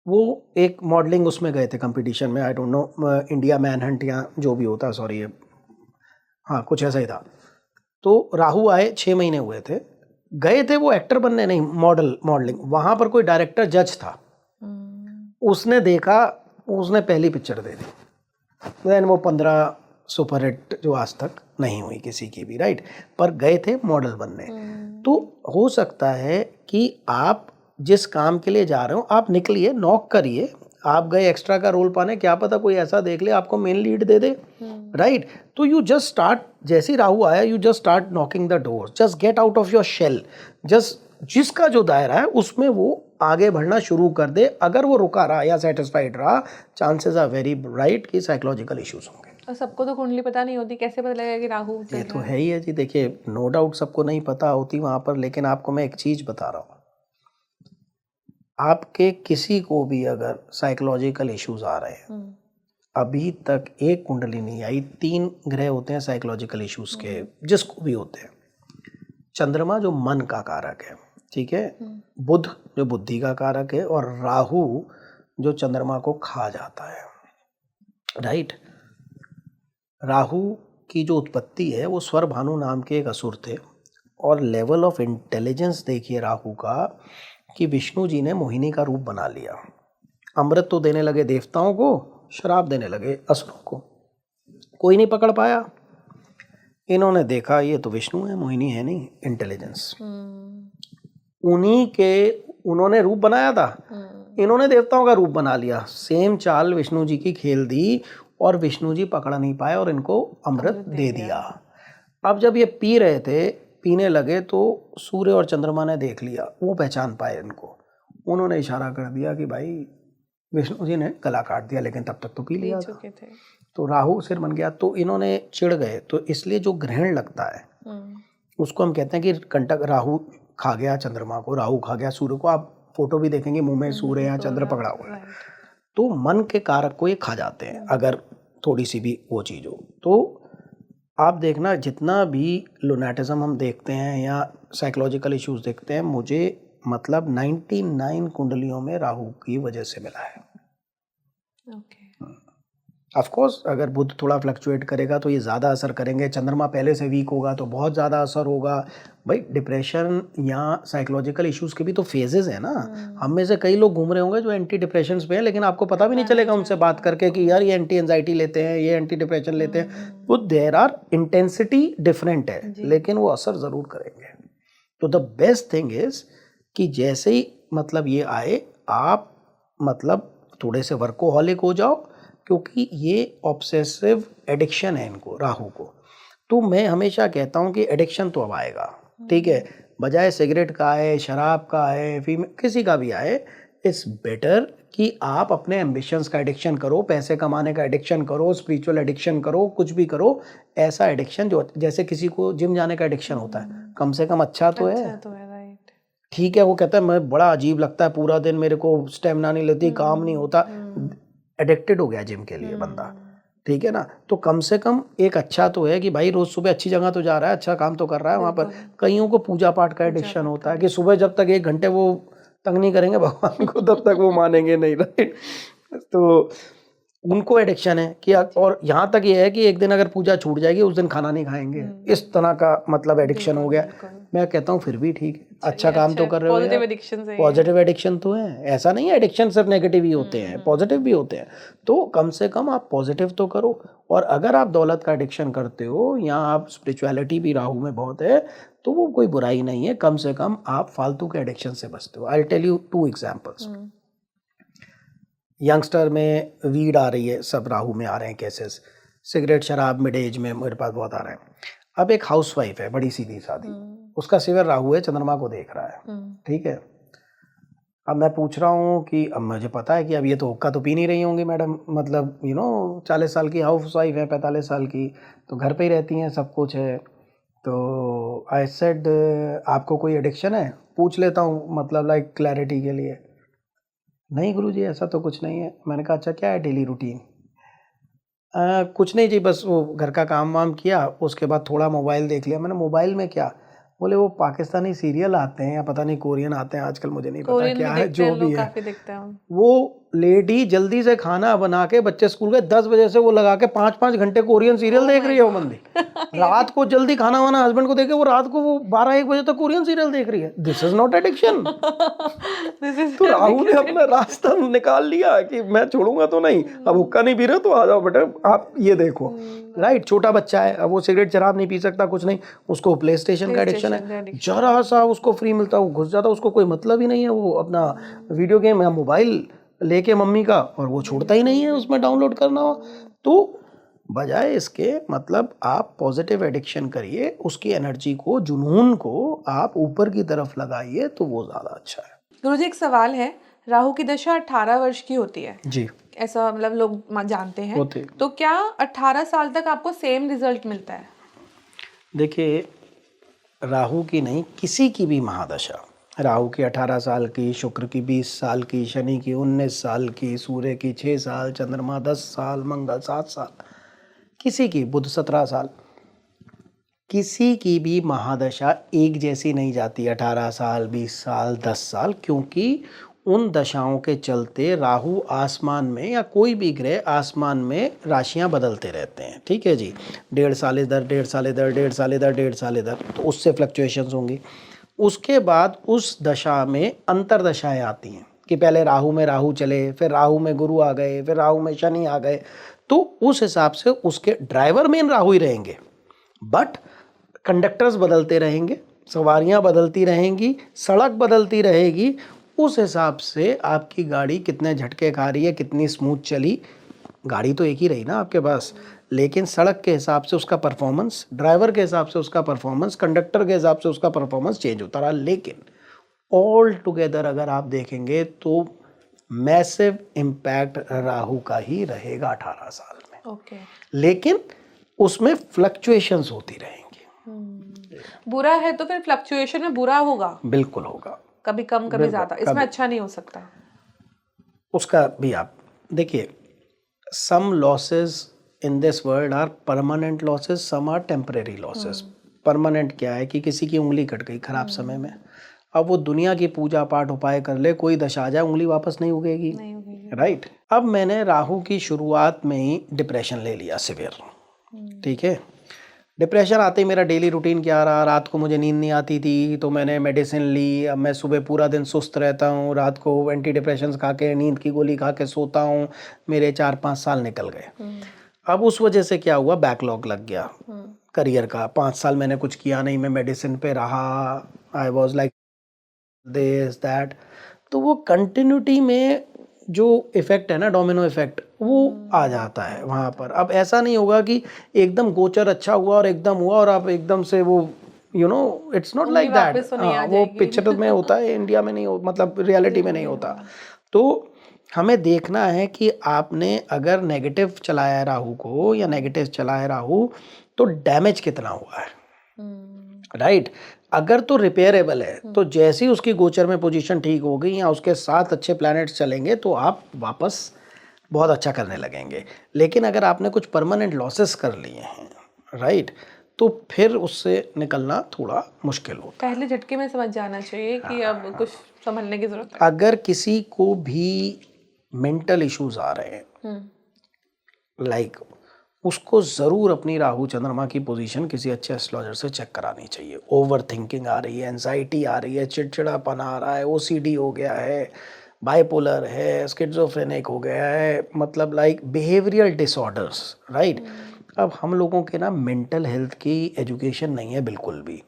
वो एक मॉडलिंग उसमें गए थे कंपटीशन में, I don't know India man Hunt या जो भी होता है, सॉरी ये, हाँ कुछ ऐसा ही था। तो राहु आए, 6 महीने हुए थे, गए थे वो एक्टर बनने नहीं, मॉडलिंग। वहाँ पर कोई डायरेक्टर जज था, उसने देखा, उसने पहली पिक्चर दे दी, देन वो 15 सुपरहिट जो आज तक नहीं हुई किसी की भी, राइट। पर गए थे मॉडल बनने। तो हो सकता है कि आप जिस काम के लिए जा रहे हो आप निकलिए, नॉक करिए, आप गए एक्स्ट्रा का रोल पाने, क्या पता कोई ऐसा देख ले आपको मेन लीड दे दे, राइट। तो यू जस्ट स्टार्ट, जैसे ही राहु आया you just start knocking the door, just get out of your shell, just जिसका जो दायरा है उसमें वो आगे बढ़ना शुरू कर दे। अगर वो रुका रहा या सेटिस्फाइड रहा, चांसेस आर वेरी ब्राइट कि साइकोलॉजिकल इश्यूज होंगे। और सबको तो कुंडली पता नहीं होती, कैसे पता लगेगा कि राहु? ये तो है ही है जी। देखिए, नो डाउट सबको नहीं पता होती वहां पर, लेकिन आपको मैं एक चीज बता रहा हूँ, आपके किसी को भी अगर साइकोलॉजिकल इश्यूज आ रहे हैं, अभी तक एक कुंडली नहीं आई, 3 ग्रह होते हैं साइकोलॉजिकल इश्यूज के, जिसको भी होते हैं। चंद्रमा जो मन का कारक है, ठीक है, बुध जो बुद्धि का कारक है, और राहु जो चंद्रमा को खा जाता है, राइट। राहु की जो उत्पत्ति है वो स्वर भानु नाम के एक असुर थे, और लेवल ऑफ इंटेलिजेंस देखिए राहु का, कि विष्णु जी ने मोहिनी का रूप बना लिया। अमृत तो देने लगे देवताओं को, शराब देने लगे असुरों को, कोई नहीं पकड़ पाया। इन्होंने देखा ये तो विष्णु है, मोहिनी है नहीं, इंटेलिजेंस उन्हीं के, उन्होंने रूप बनाया था, इन्होंने देवताओं का रूप बना लिया। सेम चाल विष्णु जी की खेल दी और विष्णु जी पकड़ नहीं पाए और इनको अमृत दे दिया। अब जब ये पी रहे थे, पीने लगे, तो सूर्य और चंद्रमा ने देख लिया, वो पहचान पाए इनको, उन्होंने इशारा कर दिया कि भाई विष्णु जी ने गला काट दिया, लेकिन तब तक तो पी लिया था। तो राहु सिर बन गया, तो इन्होंने चिढ़ गए। तो इसलिए जो ग्रहण लगता है उसको हम कहते हैं कि कंटक, राहु खा गया चंद्रमा को, राहु खा गया सूर्य को। आप फोटो भी देखेंगे मुंह में सूर्य या चंद्र पकड़ा हुआ है, तो मन के कारक को ये खा जाते हैं अगर थोड़ी सी भी वो चीज़ हो। तो आप देखना, जितना भी लुनेटिज्म हम देखते हैं या साइकोलॉजिकल इश्यूज देखते हैं, मुझे मतलब 99 कुंडलियों में राहु की वजह से मिला है। ऑफ कोर्स अगर बुध थोड़ा फ्लक्चुएट करेगा तो ये ज़्यादा असर करेंगे, चंद्रमा पहले से वीक होगा तो बहुत ज़्यादा असर होगा। भाई डिप्रेशन या साइकोलॉजिकल इश्यूज़ के भी तो फेजेस हैं ना। हम में से कई लोग घूम रहे होंगे जो एंटी डिप्रेशन पे हैं, लेकिन आपको पता भी नहीं चलेगा उनसे बात करके कि यार ये एंटी एंजाइटी लेते हैं, ये एंटी डिप्रेशन लेते हैं। वो देयर आर इंटेंसिटी डिफरेंट है, लेकिन वो असर ज़रूर करेंगे। तो द बेस्ट थिंग इज़ कि जैसे ही मतलब ये आए, आप मतलब थोड़े से वर्कोहॉलिक हो जाओ, क्योंकि ये ऑब्सेसिव एडिक्शन है इनको, राहु को। तो मैं हमेशा कहता हूँ कि एडिक्शन तो अब आएगा, ठीक है, बजाय सिगरेट का आए, शराब का आए, किसी का भी आए, इट्स बेटर कि आप अपने एम्बिशंस का एडिक्शन करो, पैसे कमाने का एडिक्शन करो, स्पिरिचुअल एडिक्शन करो, कुछ भी करो। ऐसा एडिक्शन जो जैसे किसी को जिम जाने का एडिक्शन होता है, कम से कम अच्छा तो है, ठीक है। वो कहता है मैं बड़ा अजीब लगता है, पूरा दिन मेरे को स्टेमिना नहीं लेती, काम नहीं होता, एडिक्टेड हो गया जिम के लिए बंदा, ठीक है ना। तो कम से कम एक अच्छा तो है कि भाई रोज सुबह अच्छी जगह तो जा रहा है, अच्छा काम तो कर रहा है वहाँ पर। कईयों को पूजा पाठ का एडिक्शन होता है कि सुबह जब तक 1 घंटे वो तंग नहीं करेंगे भगवान को तब तक वो मानेंगे नहीं, राइट। तो उनको एडिक्शन है कि, और यहाँ तक ये है कि एक दिन अगर पूजा छूट जाएगी उस दिन खाना नहीं खाएंगे, इस तरह का मतलब एडिक्शन हो गया। मैं कहता हूँ फिर भी ठीक है, अच्छा काम तो कर रहे हो, पॉजिटिव एडिक्शन तो है। ऐसा नहीं है एडिक्शन सिर्फ नेगेटिव ही होते हैं, पॉजिटिव भी होते हैं। तो कम से कम आप पॉजिटिव तो करो। और अगर आप दौलत का एडिक्शन करते हो या आप स्पिरिचुअलिटी भी राहु में बहुत है, तो वो कोई बुराई नहीं है, कम से कम आप फालतू के एडिक्शन से बचते हो। I tell you 2 examples. Youngster में वीड आ रही है, सब राहु में आ रहे हैं केसेस, सिगरेट शराब मिड एज में मेरे पास बहुत आ रहे हैं। अब एक हाउसवाइफ है, बड़ी सीधी सादी, उसका सिवर राहु है, चंद्रमा को देख रहा है, ठीक है। अब मैं पूछ रहा हूँ कि अब मुझे पता है कि अब ये तो हुक्का तो पी नहीं रही होंगी मैडम, मतलब 40 साल की हाउसवाइफ है, 45 साल की, तो घर पे ही रहती हैं, सब कुछ है। तो आई सेड आपको कोई एडिक्शन है, पूछ लेता हूँ, मतलब लाइक क्लैरिटी के लिए। नहीं गुरुजी ऐसा तो कुछ नहीं है। मैंने कहा अच्छा क्या है डेली रूटीन? कुछ नहीं जी, बस वो घर का काम वाम किया, उसके बाद थोड़ा मोबाइल देख लिया। मैंने मोबाइल में क्या? बोले वो पाकिस्तानी सीरियल आते हैं या पता नहीं कोरियन आते हैं आजकल, मुझे नहीं पता क्या है, जो भी है। वो लेडी जल्दी से खाना बना के, बच्चे स्कूल गए 10 बजे से वो लगा के 5-5 घंटे कोरियन सीरियल देख रही है वो बंदी। रात को जल्दी खाना वाना हस्बैंड को देके वो रात को वो 12-1 बजे तक कोरियन सीरियल देख रही है। This is not addiction. तो राहु ने अपना रास्ता निकाल लिया कि मैं छोड़ूंगा तो नहीं, अब हुक्का नहीं पी रहे तो आ जाओ बेटा आप ये देखो, राइट। छोटा बच्चा है, अब वो सिगरेट शराब नहीं पी सकता, कुछ नहीं, उसको प्ले स्टेशन का एडिक्शन है, जरा सा उसको फ्री मिलता है वो घुस जाता, उसको कोई मतलब ही नहीं है, वो अपना वीडियो गेम या मोबाइल लेके मम्मी का, और वो छोड़ता ही नहीं है उसमें डाउनलोड करना हो। तो बजाय इसके मतलब आप पॉजिटिव एडिक्शन करिए, उसकी एनर्जी को, जुनून को आप ऊपर की तरफ लगाइए, तो वो ज़्यादा अच्छा है। गुरुजी एक सवाल है, राहु की दशा 18 वर्ष की होती है जी, ऐसा मतलब लोग जानते हैं, तो क्या 18 साल तक आपको सेम रिजल्ट मिलता है? देखिए राहु की नहीं, किसी की भी महादशा, राहु की 18 साल की, शुक्र की 20 साल की, शनि की 19 साल की, सूर्य की 6 साल, चंद्रमा 10 साल, मंगल 7 साल, किसी की, बुध 17 साल, किसी की भी महादशा एक जैसी नहीं जाती 18 साल, 20 साल, 10 साल, क्योंकि उन दशाओं के चलते राहु आसमान में या कोई भी ग्रह आसमान में राशियां बदलते रहते हैं, ठीक है जी। 1.5 साल इधर, 1.5 साल इधर, 1.5 साल इधर, 1.5 साल इधर, तो उससे फ्लक्चुएशंस होंगी। उसके बाद उस दशा में अंतरदशाएं आती हैं कि पहले राहु में राहु चले, फिर राहु में गुरु आ गए, फिर राहु में शनि आ गए। तो उस हिसाब से उसके ड्राइवर मेन राहु ही रहेंगे, बट कंडक्टर्स बदलते रहेंगे, सवारियां बदलती रहेंगी, सड़क बदलती रहेगी। उस हिसाब से आपकी गाड़ी कितने झटके खा रही है, कितनी स्मूथ चली, गाड़ी तो एक ही रही ना आपके पास, लेकिन सड़क के हिसाब से उसका परफॉर्मेंस, ड्राइवर के हिसाब से उसका परफॉर्मेंस, कंडक्टर के हिसाब से उसका परफॉर्मेंस चेंज होता रहा। लेकिन ऑल टुगेदर अगर आप देखेंगे तो मैसिव इम्पैक्ट राहु का ही रहेगा 18 साल में। ओके। लेकिन उसमें फ्लक्चुएशंस होती रहेंगी। बुरा है तो फिर फ्लक्चुएशन में बुरा होगा, बिल्कुल होगा, कभी कम कभी ज्यादा, इसमें अच्छा नहीं हो सकता। उसका भी आप देखिए, some losses in this world are permanent losses, some are temporary losses. Permanent क्या है कि किसी की उंगली कट गई खराब समय में, अब वो दुनिया की पूजा पाठ उपाय कर ले, कोई दशा आ जाए, उंगली वापस नहीं उगेगी, राइट। अब मैंने राहु की शुरुआत में ही डिप्रेशन ले लिया सिवियर, ठीक है। डिप्रेशन आते ही मेरा डेली रूटीन क्या रहा, रात को मुझे नींद नहीं आती थी तो मैंने मेडिसिन ली। अब मैं सुबह पूरा दिन सुस्त रहता हूँ, रात को एंटी डिप्रेशंस खा के, नींद की गोली खा के सोता हूँ। मेरे 4-5 साल निकल गए। अब उस वजह से क्या हुआ, बैकलॉग लग गया करियर का। 5 साल मैंने कुछ किया नहीं, मैं मेडिसिन पे रहा, I was like this that. तो वो कंटिन्यूटी में जो इफेक्ट है ना, डोमिनो इफेक्ट, वो आ जाता है वहाँ पर। अब ऐसा नहीं होगा कि एकदम गोचर अच्छा हुआ और एकदम हुआ और आप एकदम से वो इट्स नॉट लाइक दैट। वो पिक्चर में होता है, इंडिया में नहीं हो, मतलब रियलिटी में नहीं होता। तो हमें देखना है कि आपने अगर नेगेटिव चलाया है राहु को या नेगेटिव चलाया है राहु, तो डैमेज कितना हुआ है, राइट। अगर तो रिपेयरेबल है तो जैसे ही उसकी गोचर में पोजीशन ठीक हो गई या उसके साथ अच्छे प्लैनेट्स चलेंगे तो आप वापस बहुत अच्छा करने लगेंगे। लेकिन अगर आपने कुछ परमानेंट लॉसेस कर लिए हैं, राइट, तो फिर उससे निकलना थोड़ा मुश्किल होता है। पहले झटके में समझ जाना चाहिए कि अब कुछ संभलने की जरूरत है। अगर किसी को भी मेंटल इश्यूज आ रहे हैं, लाइक, उसको ज़रूर अपनी राहु चंद्रमा की पोजीशन किसी अच्छे एस्ट्रोलॉजर से चेक करानी चाहिए। ओवर थिंकिंग आ रही है, एंजाइटी आ रही है, चिड़चिड़ापन आ रहा है, ओसीडी हो गया है, बाइपोलर है, स्किज़ोफ्रेनिक हो गया है, मतलब लाइक बिहेवियरल डिसऑर्डर्स, राइट। अब हम लोगों के ना मेंटल हेल्थ की एजुकेशन नहीं है बिल्कुल भी।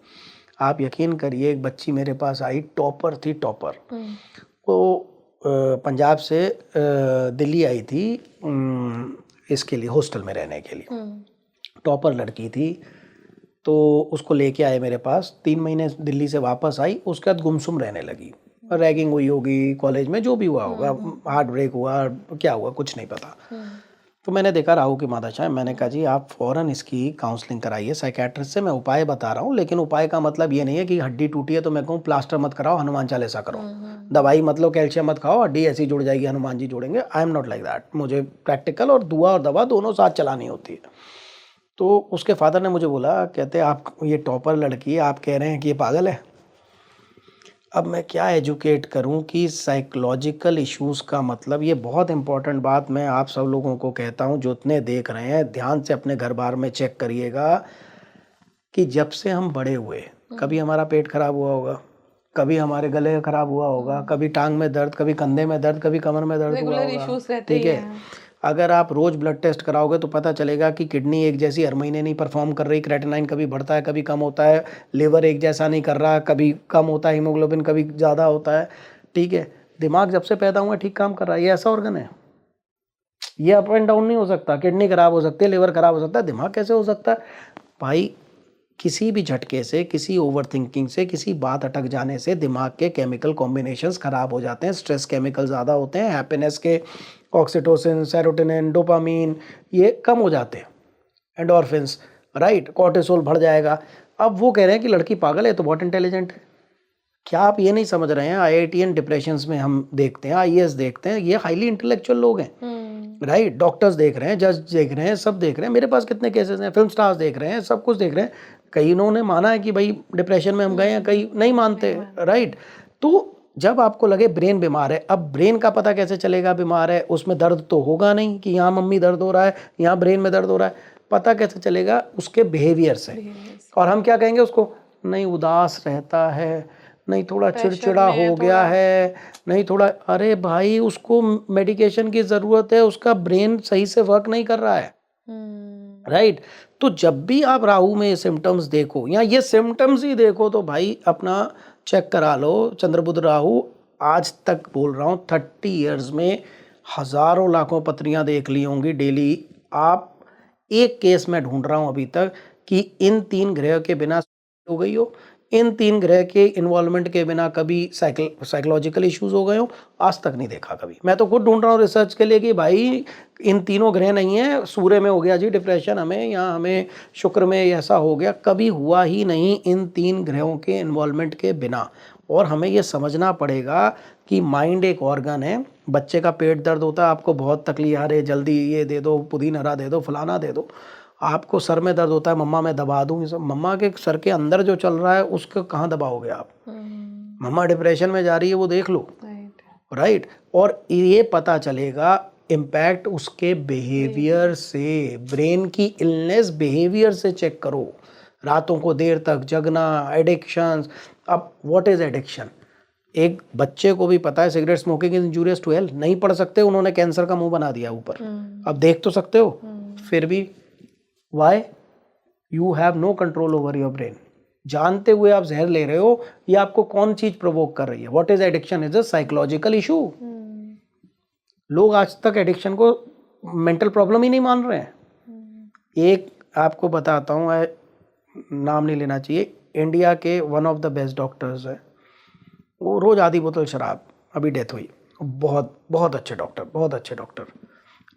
आप यकीन करिए, एक बच्ची मेरे पास आई, टॉपर थी, टॉपर। वो पंजाब से दिल्ली आई थी इसके लिए, हॉस्टल में रहने के लिए। टॉपर लड़की थी, तो उसको लेके आए मेरे पास। 3 महीने दिल्ली से वापस आई, उसके बाद गुमसुम रहने लगी। रैगिंग हुई होगी कॉलेज में, जो भी हुआ होगा, हार्ट ब्रेक हुआ, क्या हुआ कुछ नहीं पता। तो मैंने देखा राहु की मादशा है। मैंने कहा जी आप फ़ौरन इसकी काउंसलिंग कराइए साइकेट्रिस्ट से। मैं उपाय बता रहा हूँ, लेकिन उपाय का मतलब ये नहीं है कि हड्डी टूटी है तो मैं कहूँ प्लास्टर मत कराओ, हनुमान चालीसा करो, दवाई मत लो, कैल्शियम मत खाओ, हड्डी ऐसी जुड़ जाएगी, हनुमान जी जोड़ेंगे। I am not like that. मुझे प्रैक्टिकल और दुआ और दवा दोनों साथ चलानी होती है। तो उसके फादर ने मुझे बोला, कहते आप ये टॉपर लड़की है, आप कह रहे हैं कि ये पागल है। अब मैं क्या एजुकेट करूं कि साइकोलॉजिकल इश्यूज़ का मतलब, ये बहुत इंपॉर्टेंट बात मैं आप सब लोगों को कहता हूं, जो इतने देख रहे हैं ध्यान से अपने घर बार में चेक करिएगा कि जब से हम बड़े हुए, कभी हमारा पेट खराब हुआ होगा, कभी हमारे गले खराब हुआ होगा, कभी टांग में दर्द, कभी कंधे में दर्द, कभी कमर में दर्द हुआ होगा, ठीक है। अगर आप रोज़ ब्लड टेस्ट कराओगे तो पता चलेगा कि किडनी एक जैसी हर महीने नहीं परफॉर्म कर रही, क्रेटिनाइन कभी बढ़ता है कभी कम होता है, लिवर एक जैसा नहीं कर रहा, कभी कम होता है हीमोग्लोबिन, कभी ज़्यादा होता है, ठीक है। दिमाग जब से पैदा हुआ ठीक काम कर रहा है, ये ऐसा ऑर्गन है, ये अप एंड डाउन नहीं हो सकता। किडनी खराब हो सकती है, लिवर खराब हो सकता है, दिमाग कैसे हो सकता है भाई? किसी भी झटके से, किसी ओवर थिंकिंग से, किसी बात अटक जाने से दिमाग के केमिकल कॉम्बिनेशंस खराब हो जाते हैं। स्ट्रेस केमिकल ज़्यादा होते हैं, हैप्पीनेस के ऑक्सीटोसिन, सेरोटोनिन, डोपामीन, ये कम हो जाते हैं, एंडोर्फिन्स, राइट, कॉर्टिसोल बढ़ जाएगा। अब वो कह रहे हैं कि लड़की पागल है तो बहुत इंटेलिजेंट है। क्या आप ये नहीं समझ रहे हैं? IITN डिप्रेशंस में हम देखते हैं, IAS देखते हैं, ये हाईली इंटेलेक्चुअल लोग हैं, राइट। डॉक्टर्स देख रहे हैं, जज देख रहे हैं, सब देख रहे हैं। मेरे पास कितने केसेस हैं, फिल्म स्टार्स देख रहे हैं, सब कुछ देख रहे हैं। कई इन्होंने माना है कि भाई डिप्रेशन में हम गए हैं, कई नहीं मानते, राइट। तो जब आपको लगे ब्रेन बीमार है, अब ब्रेन का पता कैसे चलेगा बीमार है? उसमें दर्द तो होगा नहीं कि यहाँ मम्मी दर्द हो रहा है, यहाँ ब्रेन में दर्द हो रहा है। पता कैसे चलेगा? उसके बिहेवियर से। और हम क्या कहेंगे उसको? नहीं उदास रहता है, नहीं थोड़ा चिड़चिड़ा हो गया है, नहीं थोड़ा, अरे भाई उसको मेडिकेशन की ज़रूरत है, उसका ब्रेन सही से वर्क नहीं कर रहा है। राइट। तो जब भी आप राहु में ये सिम्टम्स देखो या ये सिम्टम्स ही देखो तो भाई अपना चेक करा लो। चंद्रबुध राहु, आज तक बोल रहा हूँ 30 ईयर्स में हजारों लाखों पत्रियां देख ली होंगी डेली। आप एक केस में ढूंढ रहा हूँ अभी तक कि इन 3 ग्रह के बिना हो गई हो, इन 3 ग्रह के इन्वॉल्वमेंट के बिना कभी साइकोलॉजिकल इश्यूज हो गए हो, आज तक नहीं देखा कभी। मैं तो खुद ढूंढ रहा हूँ रिसर्च के लिए कि भाई इन तीनों ग्रह नहीं है, सूर्य में हो गया जी डिप्रेशन हमें, या हमें शुक्र में ऐसा हो गया, कभी हुआ ही नहीं इन 3 ग्रहों के इन्वॉल्वमेंट के बिना। और हमें ये समझना पड़ेगा कि माइंड एक ऑर्गन है। बच्चे का पेट दर्द होता है, आपको बहुत तकलीफ, अरे जल्दी ये दे दो, पुदीना हरा दे दो, फलाना दे दो। आपको सर में दर्द होता है, मम्मा मैं दबा दूँ, ये सब मम्मा के सर के अंदर जो चल रहा है उसको कहाँ दबाओगे आप? मम्मा डिप्रेशन में जा रही है, वो देख लो। राइट। और ये पता चलेगा इम्पैक्ट उसके बिहेवियर से। ब्रेन की इलनेस बिहेवियर से चेक करो। रातों को देर तक जगना, एडिक्शंस। अब व्हाट इज एडिक्शन? एक बच्चे को भी पता है cigarette smoking is injurious to health, नहीं पढ़ सकते, उन्होंने कैंसर का मुंह बना दिया ऊपर। अब देख तो सकते हो, फिर भी why? You have no control over your brain. जानते हुए आप जहर ले रहे हो, ये आपको कौन चीज प्रोवोक कर रही है? What is addiction? Is a psychological issue. लोग आज तक एडिक्शन को मेंटल प्रॉब्लम ही नहीं मान रहे हैं। एक आपको बताता हूँ, नाम नहीं लेना चाहिए, इंडिया के one of the best doctors है, वो रोज आधी बोतल शराब, अभी डेथ हुई, बहुत बहुत अच्छे डॉक्टर, बहुत अच्छे डॉक्टर।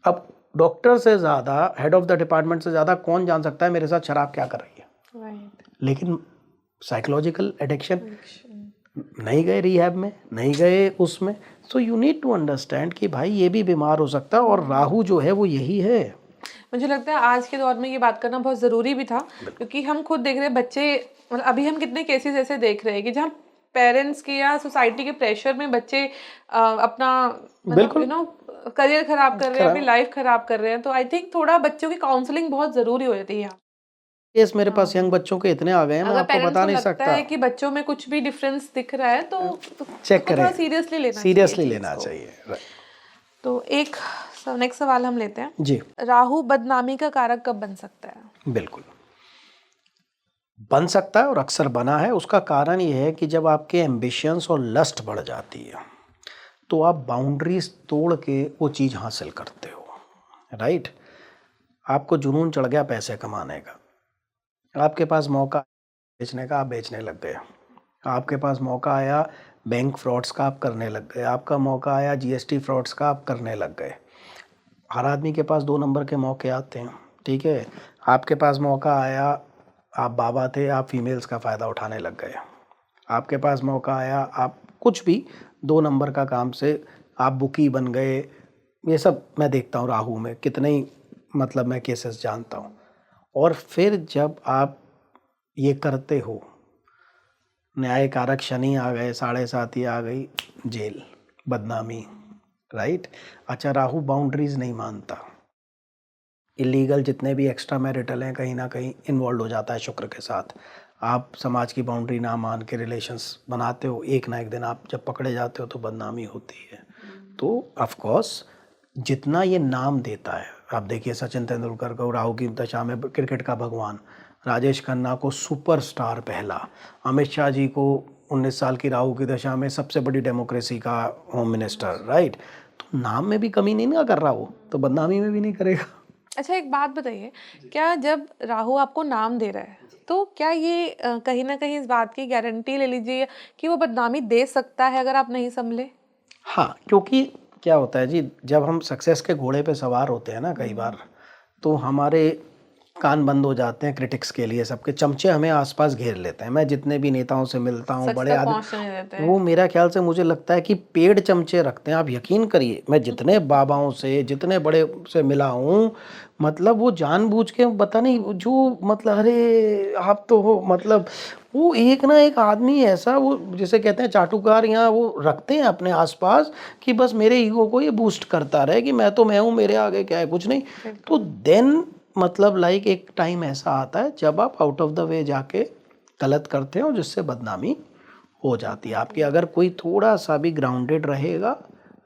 अब डॉक्टर से ज़्यादा, हेड ऑफ द डिपार्टमेंट से ज़्यादा कौन जान सकता है मेरे साथ शराब क्या कर रही है? लेकिन साइकोलॉजिकल एडिक्शन, नहीं गए रिहैब में, नहीं गए उसमें। So you need to understand कि भाई ये भी बीमार हो सकता है, और राहु जो है वो यही है। मुझे लगता है आज के दौर में ये बात करना बहुत ज़रूरी भी था, क्योंकि हम खुद देख रहे हैं बच्चे, मतलब अभी हम कितने केसेस ऐसे देख रहे हैं कि जहाँ पेरेंट्स के या सोसाइटी के प्रेशर में बच्चे अपना करियर खराब कर रहे हैं, अपनी लाइफ खराब कर रहे हैं। तो आई थिंक थोड़ा बच्चों की काउंसलिंग बहुत ज़रूरी हो जाती है। केस मेरे पास यंग बच्चों के इतने आ गए हैं, मैं आपको बता नहीं सकता है कि बच्चों में कुछ भी डिफरेंस दिख रहा है तो चेक करें, सीरियसली लेना चाहिए। तो एक नेक्स्ट सवाल हम लेते हैं जी। राहु बदनामी का कारक कब बन सकता है? बिल्कुल बन सकता है, और अक्सर बना है। उसका कारण ये है कि जब आपके एम्बिशंस और लस्ट बढ़ जाती है तो आप बाउंड्रीज तोड़ के वो चीज़ हासिल करते हो। राइट। आपको जुनून चढ़ गया पैसे कमाने का, आपके पास मौका बेचने का, आप बेचने लग गए। आपके पास मौका आया बैंक फ्रॉड्स का, आप करने लग गए। आपका मौका आया जीएसटी फ्रॉड्स का, आप करने लग गए। हर आदमी के पास 2 नंबर के मौके आते हैं, ठीक है। आपके पास मौका आया, आप बाबा थे, आप फीमेल्स का फ़ायदा उठाने लग गए। आपके पास मौका आया, आप कुछ भी 2 नंबर का काम से आप बुकी बन गए। ये सब मैं देखता हूँ राहु में, कितने ही मतलब मैं केसेस जानता हूँ। और फिर जब आप ये करते हो, न्याय कारक शनि आ गए, 7.5 आ गई, जेल, बदनामी। राइट। अच्छा, राहु बाउंड्रीज नहीं मानता, इलीगल जितने भी एक्स्ट्रा मैरिटल हैं कहीं ना कहीं इन्वॉल्व हो जाता है शुक्र के साथ। आप समाज की बाउंड्री ना मान के रिलेशंस बनाते हो, एक ना एक दिन आप जब पकड़े जाते हो तो बदनामी होती है। तो ऑफ कोर्स जितना ये नाम देता है, आप देखिए सचिन तेंदुलकर को राहु की दशा में क्रिकेट का भगवान, राजेश खन्ना को सुपरस्टार पहला, अमित शाह जी को 19 साल की राहु की दशा में सबसे बड़ी डेमोक्रेसी का होम मिनिस्टर। राइट। तो नाम में भी कमी नहीं ना कर रहा हो, तो बदनामी में भी नहीं करेगा। अच्छा, एक बात बताइए, क्या जब राहु आपको नाम दे रहा है तो क्या ये कहीं ना कहीं इस बात की गारंटी ले लीजिए कि वो बदनामी दे सकता है अगर आप नहीं संभले? हाँ, क्योंकि क्या होता है जी, जब हम सक्सेस के घोड़े पे सवार होते हैं ना कई बार, तो हमारे कान बंद हो जाते हैं क्रिटिक्स के लिए। सबके चमचे हमें आसपास घेर लेते हैं। मैं जितने भी नेताओं से मिलता हूँ, बड़े आदमी, वो मेरा ख्याल से मुझे लगता है कि पेड़ चमचे रखते हैं। आप यकीन करिए, मैं जितने बाबाओं से, जितने बड़े से मिला हूँ, मतलब वो जानबूझ के, पता नहीं जो, मतलब अरे आप तो हो, मतलब वो एक ना एक आदमी ऐसा, वो जिसे कहते हैं चाटुकार, यहाँ वो रखते हैं अपने आसपास कि बस मेरे ईगो को ये बूस्ट करता रहे कि मैं तो मैं हूँ, मेरे आगे क्या है, कुछ नहीं। तो देन मतलब लाइक एक टाइम ऐसा आता है जब आप आउट ऑफ द वे जाके गलत करते हो, जिससे बदनामी हो जाती है आपकी। अगर कोई थोड़ा सा भी ग्राउंडेड रहेगा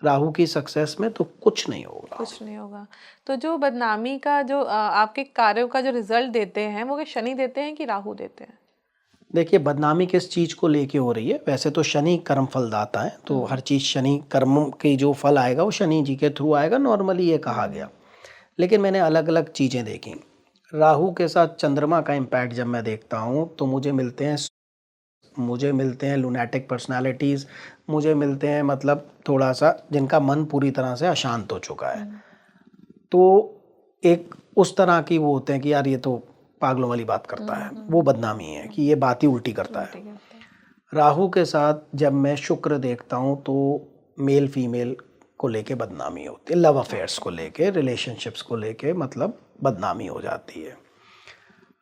राहु की सक्सेस में तो कुछ नहीं होगा। कुछ नहीं होगा। तो जो बदनामी का जो आपके कार्यों का जो रिजल्ट देते हैं वो शनि देते हैं कि राहु देते हैं? देखिए, बदनामी किस चीज़ को लेके हो रही है? वैसे तो शनि कर्म फल दाता है, तो हर चीज़ शनि कर्म की जो फल आएगा वो शनि जी के थ्रू आएगा, नॉर्मली ये कहा गया। लेकिन मैंने अलग अलग चीज़ें देखी। राहु के साथ चंद्रमा का इम्पैक्ट जब मैं देखता हूँ तो मुझे मिलते हैं लुनैटिक पर्सनालिटीज़, मुझे मिलते हैं मतलब थोड़ा सा जिनका मन पूरी तरह से अशांत हो चुका है। तो एक उस तरह की वो होते हैं कि यार ये तो पागलों वाली बात करता है, वो बदनामी है कि ये बात ही उल्टी करता है। राहु के साथ जब मैं शुक्र देखता हूँ तो मेल फीमेल को लेके बदनामी होती है, लव अफेयर्स को लेके, रिलेशनशिप्स को लेके मतलब बदनामी हो जाती है।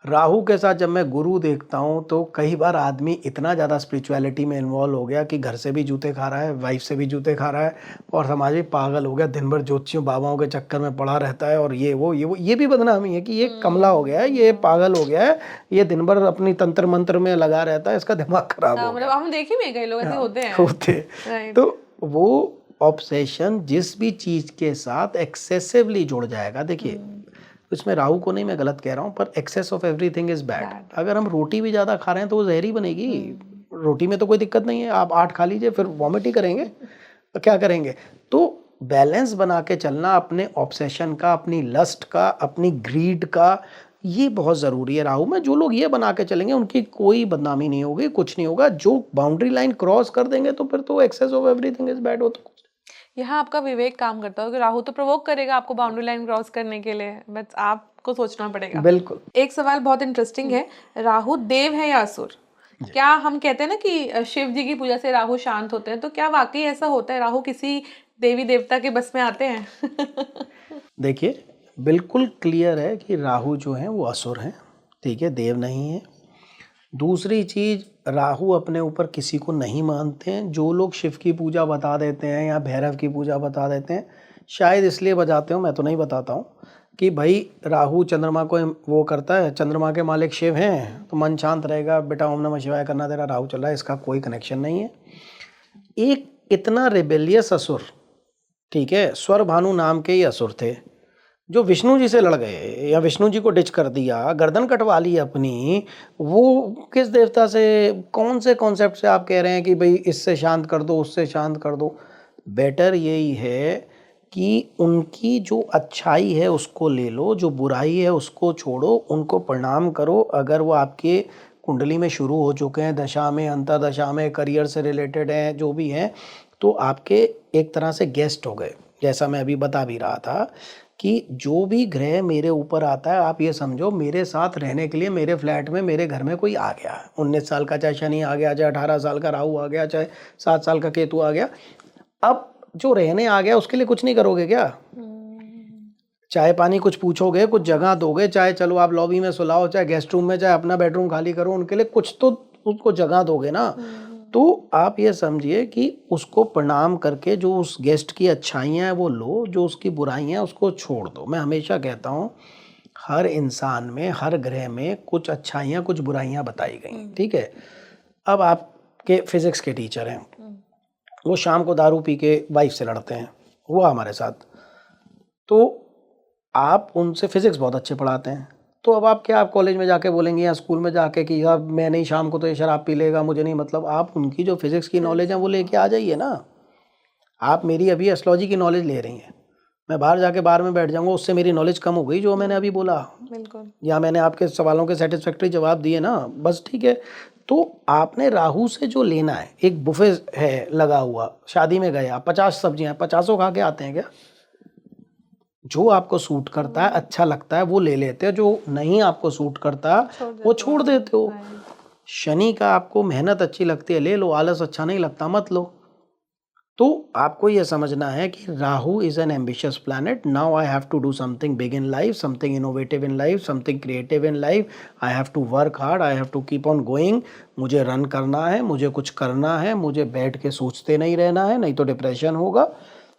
राहु के साथ जब मैं गुरु देखता हूँ तो कई बार आदमी इतना ज़्यादा स्पिरिचुअलिटी में इन्वॉल्व हो गया कि घर से भी जूते खा रहा है, वाइफ से भी जूते खा रहा है, और समाज भी पागल हो गया, दिन भर ज्योतिषियों बाबाओं के चक्कर में पड़ा रहता है, और ये भी बदनामी है कि ये कमला हो गया है, ये पागल हो गया है, ये दिन भर अपनी तंत्र मंत्र में लगा रहता है, इसका दिमाग खराब हो मतलब हम देखे भी कई लोग ऐसे होते हैं। होते। तो वो ऑब्सेशन जिस भी चीज़ के साथ एक्सेसिवली जुड़ जाएगा, देखिए इसमें राहु को नहीं मैं गलत कह रहा हूँ, पर excess of everything is bad. अगर हम रोटी भी ज़्यादा खा रहे हैं तो वो जहरी बनेगी। रोटी में तो कोई दिक्कत नहीं है, आप 8 खा लीजिए, फिर वॉमिट ही करेंगे तो क्या करेंगे? तो बैलेंस बना के चलना अपने ऑब्सेशन का, अपनी लस्ट का, अपनी ग्रीड का, ये बहुत ज़रूरी है। राहु में जो लोग ये बना के चलेंगे उनकी कोई बदनामी नहीं होगी, कुछ नहीं होगा। जो बाउंड्री लाइन क्रॉस कर देंगे तो फिर तो excess of everything is bad होता है। यहाँ आपका विवेक काम करता है कि राहु तो प्रोवोक करेगा आपको बाउंड्री लाइन क्रॉस करने के लिए, बस आपको सोचना पड़ेगा। बिल्कुल। एक सवाल बहुत इंटरेस्टिंग है, राहु देव है या असुर? क्या हम कहते हैं ना कि शिव जी की पूजा से राहु शांत होते हैं, तो क्या वाकई ऐसा होता है? राहु किसी देवी देवता के बस में आते हैं? देखिए, बिल्कुल क्लियर है कि राहु जो है वो असुर हैं, ठीक है, देव नहीं है। दूसरी चीज़, राहु अपने ऊपर किसी को नहीं मानते हैं। जो लोग शिव की पूजा बता देते हैं या भैरव की पूजा बता देते हैं, शायद इसलिए बताते हो, मैं तो नहीं बताता हूँ, कि भाई राहु चंद्रमा को वो करता है, चंद्रमा के मालिक शिव हैं तो मन शांत रहेगा, बेटा ओम नमः शिवाय करना, तेरा राहु चल रहा है। इसका कोई कनेक्शन नहीं है। एक इतना रेबेलियस असुर, ठीक है, स्वर भानु नाम के ही असुर थे जो विष्णु जी से लड़ गए या विष्णु जी को डिच कर दिया, गर्दन कटवा ली अपनी। वो किस देवता से, कौन से कॉन्सेप्ट से आप कह रहे हैं कि भाई इससे शांत कर दो, उससे शांत कर दो? बेटर यही है कि उनकी जो अच्छाई है उसको ले लो, जो बुराई है उसको छोड़ो, उनको प्रणाम करो। अगर वो आपके कुंडली में शुरू हो चुके हैं, दशा में, अंतर्दशा में, करियर से रिलेटेड हैं, जो भी हैं, तो आपके एक तरह से गेस्ट हो गए। जैसा मैं अभी बता भी रहा था कि जो भी ग्रह मेरे ऊपर आता है, आप ये समझो मेरे साथ रहने के लिए मेरे फ्लैट में, मेरे घर में कोई आ गया। 19 साल का चाहे शनि आ गया, चाहे 18 साल का राहु आ गया, चाहे 7 साल का केतु आ गया, अब जो रहने आ गया उसके लिए कुछ नहीं करोगे क्या? चाय पानी कुछ पूछोगे, कुछ जगह दोगे, चाहे चलो आप लॉबी में सुलाओ, चाहे गेस्ट रूम में, चाहे अपना बेडरूम खाली करो, उनके लिए कुछ तो उसको जगह दोगे ना। तो आप ये समझिए कि उसको प्रणाम करके जो उस गेस्ट की अच्छाइयाँ हैं वो लो, जो उसकी बुराइयाँ हैं उसको छोड़ दो। मैं हमेशा कहता हूँ हर इंसान में, हर ग्रह में कुछ अच्छाइयाँ, कुछ बुराइयाँ बताई गई, ठीक है। अब आपके फिजिक्स के टीचर हैं, वो शाम को दारू पी के वाइफ से लड़ते हैं, वो हमारे साथ, तो आप उनसे फिजिक्स बहुत अच्छे पढ़ाते हैं, तो अब आप क्या, आप कॉलेज में जाके बोलेंगे या स्कूल में जाके कि यार मैं नहीं, शाम को तो ये शराब पी लेगा, मुझे नहीं मतलब। आप उनकी जो फिजिक्स की नॉलेज है वो लेके आ जाइए ना। आप मेरी अभी एस्ट्रोलॉजी की नॉलेज ले रही हैं, मैं बाहर जाके बाहर में बैठ जाऊंगा, उससे मेरी नॉलेज कम हो गई जो मैंने अभी बोला? बिल्कुल। या मैंने आपके सवालों के सेटिस्फैक्टरी जवाब दिए ना, बस ठीक है। तो आपने राहु से जो लेना है, एक बुफे है लगा हुआ, शादी में गए आप, 50 सब्जियां, 50 खा के आते हैं क्या? जो आपको सूट करता है, अच्छा लगता है, वो ले लेते हो, जो नहीं आपको सूट करता वो छोड़ देते हो। शनि का आपको मेहनत अच्छी लगती है, ले लो, आलस अच्छा नहीं लगता, मत लो। तो आपको ये समझना है कि Rahu is an ambitious planet. Now I have to do something big in life, something innovative in life, something creative in life. I have to work hard, I have to keep on going. मुझे run करना है, मुझे कुछ करना है, मुझे बैठ के सोचते नहीं रहना है, नहीं तो डिप्रेशन होगा,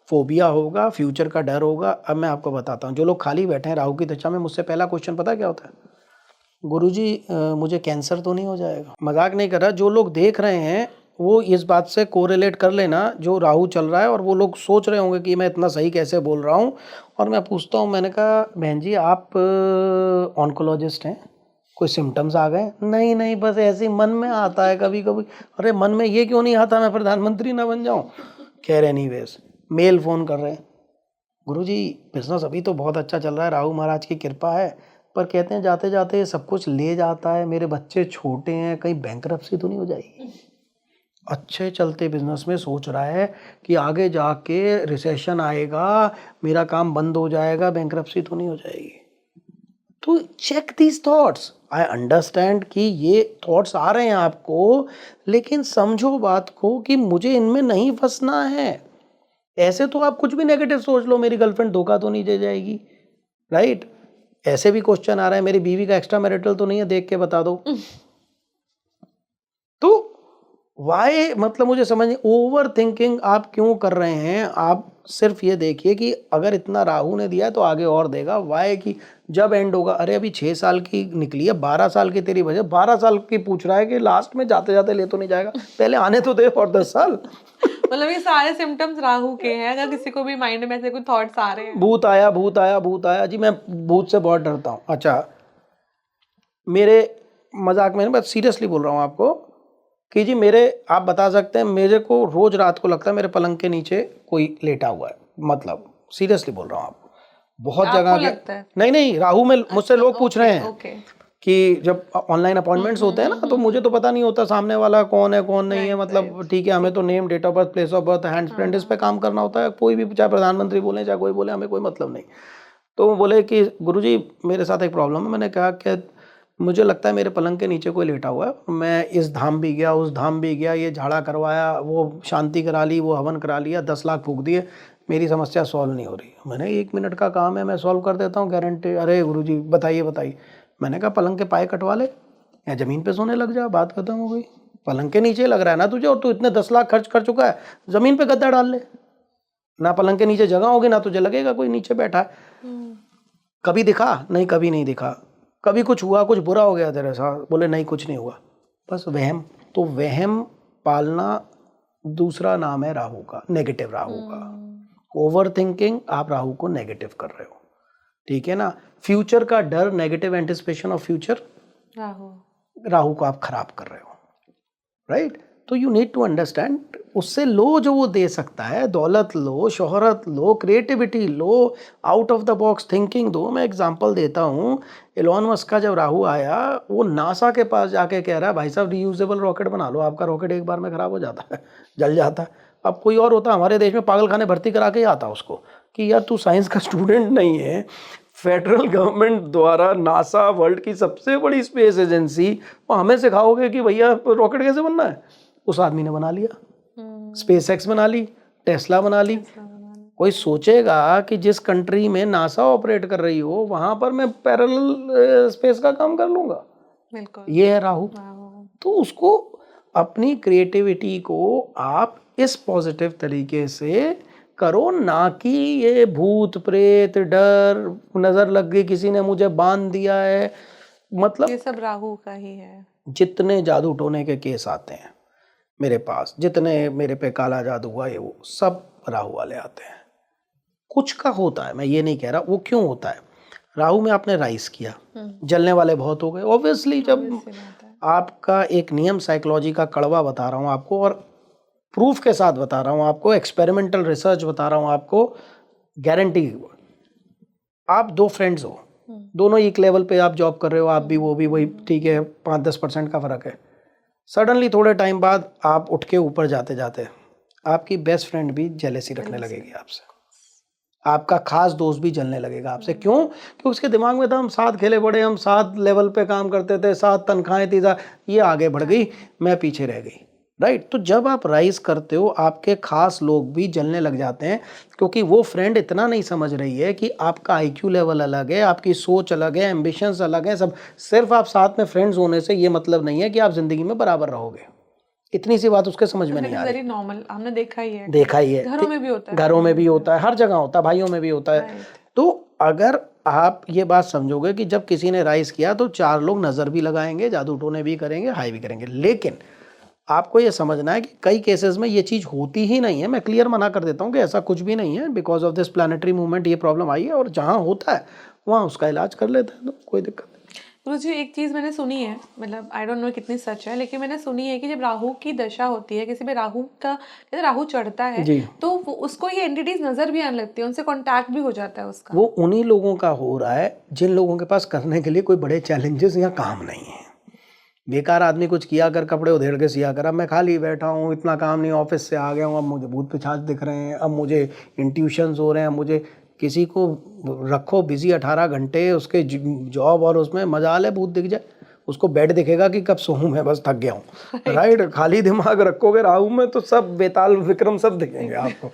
फोबिया होगा, फ्यूचर का डर होगा. अब मैं आपको बताता हूँ, जो लोग खाली बैठे हैं राहु की दशा में, मुझसे पहला क्वेश्चन पता क्या होता है? गुरुजी मुझे कैंसर तो नहीं हो जाएगा? मजाक नहीं कर रहा. जो लोग देख रहे हैं वो इस बात से कोरिलेट कर लेना, जो राहु चल रहा है, और वो लोग सोच रहे होंगे कि मैं इतना सही कैसे बोल रहा हूँ. और मैं पूछता हूँ, मैंने कहा बहन जी आप ऑन्कोलॉजिस्ट हैं, कोई सिम्टम्स आ गए? नहीं नहीं, बस ऐसे ही मन में आता है कभी कभी. अरे मन में ये क्यों नहीं आता, मैं प्रधानमंत्री ना बन जाऊँ? खैर एनीवेज, मेल फोन कर रहे हैं, गुरुजी बिजनेस अभी तो बहुत अच्छा चल रहा है, राहु महाराज की कृपा है, पर कहते हैं जाते जाते सब कुछ ले जाता है, मेरे बच्चे छोटे हैं, कहीं बैंकरप्सी तो नहीं हो जाएगी? अच्छे चलते बिजनेस में सोच रहा है कि आगे जाके रिसेशन आएगा, मेरा काम बंद हो जाएगा, बैंकरप्सी तो नहीं हो जाएगी? तो check these thoughts. I understand कि ये थॉट्स आ रहे हैं आपको, लेकिन समझो बात को कि मुझे इनमें नहीं फंसना है. ऐसे तो आप कुछ भी नेगेटिव सोच लो, मेरी गर्लफ्रेंड धोखा तो नहीं दे जाएगी, राइट? ऐसे भी क्वेश्चन आ रहा है, मेरी बीवी का एक्स्ट्रा मैरिटल तो नहीं है, देख के बता दो. तो वाई, मतलब मुझे समझ नहीं, ओवर थिंकिंग आप क्यों कर रहे हैं? आप सिर्फ ये देखिए कि अगर इतना राहु ने दिया है तो आगे और देगा. वाई कि जब एंड होगा, अरे अभी 6 साल की निकली है, 12 साल की तेरी वजह, 12 साल की पूछ रहा है कि लास्ट में जाते जाते ले तो नहीं जाएगा? पहले आने तो दे और 10 साल. मतलब ये सारे सिम्टम्स राहु के हैं, अगर किसी को भी माइंड में ऐसे कोई थॉट्स आ रहे हैं. भूत आया, भूत आया, भूत आया. जी मैं भूत से बहुत डरता हूँ. अच्छा, मेरे मजाक में नहीं, बस सीरियसली बोल रहा हूँ आपको कि जी मेरे, आप बता सकते हैं, मेरे को रोज रात को लगता है मेरे पलंग के नीचे कोई लेटा हुआ है. मतलब सीरियसली बोल रहा हूँ आपको, बहुत जगह लगता है? नहीं नहीं, राहु में मुझसे लोग पूछ रहे हैं ओके. कि जब ऑनलाइन अपॉइंटमेंट्स होते हैं ना, तो मुझे तो पता नहीं होता सामने वाला कौन है कौन नहीं है. मतलब ठीक है, हमें तो name, date of birth, place of birth, hands print, इस पे काम करना होता है. कोई भी, चाहे प्रधानमंत्री बोले चाहे कोई बोले, हमें कोई मतलब नहीं. तो वो बोले कि गुरुजी मेरे साथ एक प्रॉब्लम है. मैंने कहा कि मुझे लगता है मेरे पलंग के नीचे कोई लेटा हुआ है, मैं इस धाम भी गया, उस धाम भी गया, ये झाड़ा करवाया, वो शांति करा ली, वो हवन करा लिया, 10 लाख फूक दिए, मेरी समस्या सॉल्व नहीं हो रही. मैंने 1 मिनट का काम है, मैं सॉल्व कर देता हूँ, गारंटी. अरे गुरुजी बताइए बताइए. मैंने कहा पलंग के पाए कटवा ले या ज़मीन पे सोने लग जा, बात खत्म हो गई. पलंग के नीचे लग रहा है ना तुझे, और तू इतने 10 लाख खर्च कर चुका है, ज़मीन पे गद्दा डाल ले. ना पलंग के नीचे जगह होगी, ना तुझे लगेगा कोई नीचे बैठा है. कभी दिखा? नहीं, कभी नहीं दिखा. कभी कुछ हुआ, कुछ बुरा हो गया तेरे साथ? बोले नहीं, कुछ नहीं हुआ. बस वहम. तो वहम पालना दूसरा नाम है राहु का, नेगेटिव राहु का. ओवर थिंकिंग, आप राहु को नेगेटिव कर रहे हो, ठीक है ना. फ्यूचर का डर, negative anticipation of future, Rahu को आप खराब कर रहे हो, राइट? तो यू नीड टू अंडरस्टैंड, उससे लो जो वो दे सकता है, दौलत लो, शोहरत लो, क्रिएटिविटी लो, out of the box thinking दो. मैं एग्जांपल देता हूँ, एलोन मस्क का जब राहु आया, वो नासा के पास जाके कह रहा है भाई साहब रीयूजेबल रॉकेट बना लो, आपका रॉकेट एक बार में खराब हो जाता है, जल जाता है. अब कोई और होता, हमारे देश में पागल खाने भर्ती करा के ही आता उसको कि यार तू साइंस का स्टूडेंट नहीं है. फेडरल गवर्नमेंट द्वारा नासा, वर्ल्ड की सबसे बड़ी स्पेस एजेंसी, वो हमें सिखाओगे कि भैया रॉकेट कैसे बनना है? उस आदमी ने बना लिया, स्पेस एक्स बना ली, टेस्ला बना ली. कोई सोचेगा कि जिस कंट्री में नासा ऑपरेट कर रही हो, वहां पर मैं पैरेलल स्पेस का काम कर लूंगा. बिल्कुल, ये है राहु. तो उसको, अपनी क्रिएटिविटी को आप इस पॉजिटिव तरीके से करो, ना कि ये भूत प्रेत, डर, नजर लग गई, किसी ने मुझे बांध दिया है. मतलब ये सब राहु का ही है. जितने जादू टोने के केस आते हैं मेरे पास, जितने मेरे पे काला जादू हुआ है, वो सब राहु वाले आते हैं. कुछ का होता है, मैं ये नहीं कह रहा. वो क्यों होता है? राहु में आपने राइज किया, जलने वाले बहुत हो गए. ऑब्वियसली जब आपका एक नियम, साइकोलॉजी का कड़वा बता रहा हूँ आपको, और प्रूफ के साथ बता रहा हूँ आपको, एक्सपेरिमेंटल रिसर्च बता रहा हूँ आपको, गारंटी. आप 2 फ्रेंड्स हो, दोनों एक लेवल पे आप जॉब कर रहे हो, आप भी वो भी, वही ठीक है, 5-10% का फर्क है. सडनली थोड़े टाइम बाद आप उठ के ऊपर जाते जाते आपकी बेस्ट फ्रेंड भी जेलेसी रखने लगेगी आपसे, आपका खास दोस्त भी जलने लगेगा आपसे. क्यों? कि उसके दिमाग में था हम साथ खेले बड़े, हम साथ लेवल पे काम करते थे, साथ तनख्वाहें थी, ये आगे बढ़ गई, मैं पीछे रह गई. राइट। तो जब आप राइज करते हो आपके खास लोग भी जलने लग जाते हैं, क्योंकि वो फ्रेंड इतना नहीं समझ रही है कि आपका आईक्यू लेवल अलग है, आपकी सोच अलग है, एम्बिशंस अलग है। सब सिर्फ आप साथ में फ्रेंड्स होने से ये मतलब नहीं है कि आप जिंदगी में बराबर रहोगे। इतनी सी बात उसके समझ में नहीं आ रही। वेरी नॉर्मल, हमने देखा ही है, देखा ही है, घरों में भी होता है, घरों में भी होता है, हर जगह होता है, भाइयों में भी होता है। Right. तो अगर आप ये बात समझोगे कि जब किसी ने राइज किया तो 4 लोग नजर भी लगाएंगे, जादू टोने भी करेंगे, हाई भी करेंगे, लेकिन आपको ये समझना है कि कई केसेस में ये चीज होती ही नहीं है। मैं क्लियर मना कर देता हूँ कि ऐसा कुछ भी नहीं है। Because of this planetary movement ये प्रॉब्लम आई है, और जहाँ होता है वहाँ उसका इलाज कर लेते हैं, तो कोई दिक्कत नहीं। गुरुजी, एक चीज़ मैंने सुनी है, मतलब आई डोंट नो कितनी सच है, लेकिन मैंने सुनी है कि जब राहु की दशा होती है, किसी पे राहु का जैसे राहु चढ़ता है जी। तो उसको ये एंटिटीज नजर भी आने लगती है, उनसे कांटेक्ट भी हो जाता है उसका। वो उन्हीं लोगों का हो रहा है जिन लोगों के पास करने के लिए कोई बड़े चैलेंजेस या काम नहीं है। बेकार आदमी कुछ किया कर, कपड़े उधेड़ के सिया कर, अब मैं खाली बैठा हूँ, इतना काम नहीं, ऑफिस से आ गया हूँ, अब मुझे भूत पिशाच दिख रहे हैं, अब मुझे इंट्यूशंस हो रहे हैं, मुझे किसी को रखो बिजी 18 घंटे उसके जॉब और उसमें मजा ले भूत दिख जाए, उसको बेड दिखेगा कि कब सोऊं मैं, बस थक गया हूँ। राइट। खाली दिमाग रखोगे राहु में तो सब बेताल विक्रम सब दिखेंगे आपको।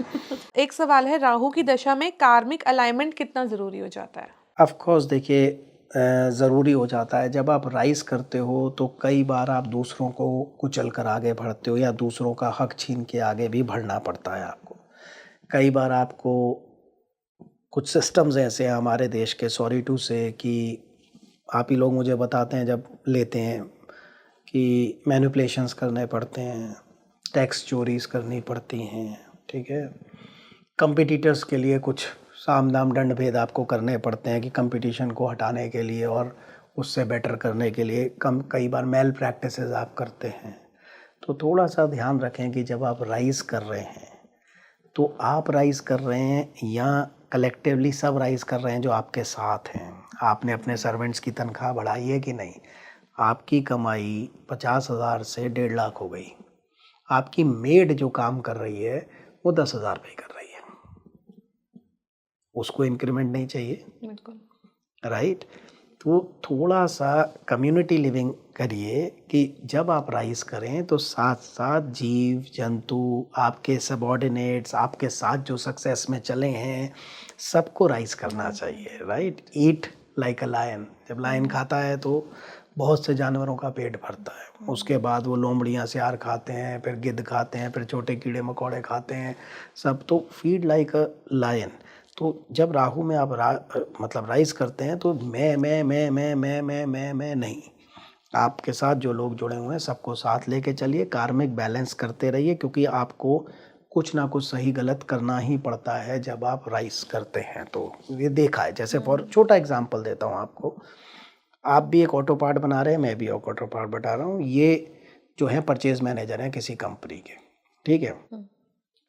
एक सवाल है, राहु की दशा में कार्मिक अलाइनमेंट कितना जरूरी हो जाता है? ऑफ कोर्स देखिए, ज़रूरी हो जाता है। जब आप राइज करते हो तो कई बार आप दूसरों को कुचल कर आगे बढ़ते हो, या दूसरों का हक छीन के आगे भी बढ़ना पड़ता है आपको। कई बार आपको कुछ सिस्टम्स ऐसे हैं हमारे देश के, सॉरी टू से, कि आप ही लोग मुझे बताते हैं जब लेते हैं कि मैनिपुलेशंस करने पड़ते हैं, टैक्स चोरीज करनी पड़ती हैं, ठीक है। कंपिटिटर्स के लिए कुछ साम दाम दंड भेद आपको करने पड़ते हैं कि कंपटीशन को हटाने के लिए और उससे बेटर करने के लिए। कई बार मेल प्रैक्टिसेस आप करते हैं। तो थोड़ा सा ध्यान रखें कि जब आप राइज कर रहे हैं तो आप राइज कर रहे हैं या कलेक्टिवली सब राइज कर रहे हैं जो आपके साथ हैं। आपने अपने सर्वेंट्स की तनख्वाह बढ़ाई है कि नहीं? आपकी कमाई 50,000 से 1.5 लाख हो गई, आपकी मेड जो काम कर रही है वो 10,000 रुपये कर रही है, उसको इंक्रीमेंट नहीं चाहिए? बिल्कुल। राइट। तो थोड़ा सा कम्युनिटी लिविंग करिए कि जब आप राइज करें तो साथ साथ जीव जंतु, आपके सबॉर्डिनेट्स, आपके साथ जो सक्सेस में चले हैं, सबको राइज करना चाहिए। Right. Eat like a lion. जब लायन खाता है तो बहुत से जानवरों का पेट भरता है, उसके बाद वो लोमड़ियाँ सियार खाते हैं, फिर गिद्ध खाते हैं, फिर छोटे कीड़े मकोड़े खाते हैं सब। तो फीड लाइक अ लायन। तो जब राहु में आप मतलब राइज करते हैं तो मैं नहीं, आपके साथ जो लोग जुड़े हुए हैं सबको साथ लेके चलिए, कार्मिक बैलेंस करते रहिए, क्योंकि आपको कुछ ना कुछ सही गलत करना ही पड़ता है जब आप राइज करते हैं। तो ये देखा है। जैसे फॉर छोटा एग्जांपल देता हूँ आपको, आप भी एक ऑटो पार्ट बना रहे हैं, मैं भी एक ऑटो पार्ट बता रहा हूँ। ये जो है परचेज मैनेजर हैं किसी कंपनी के, ठीक है।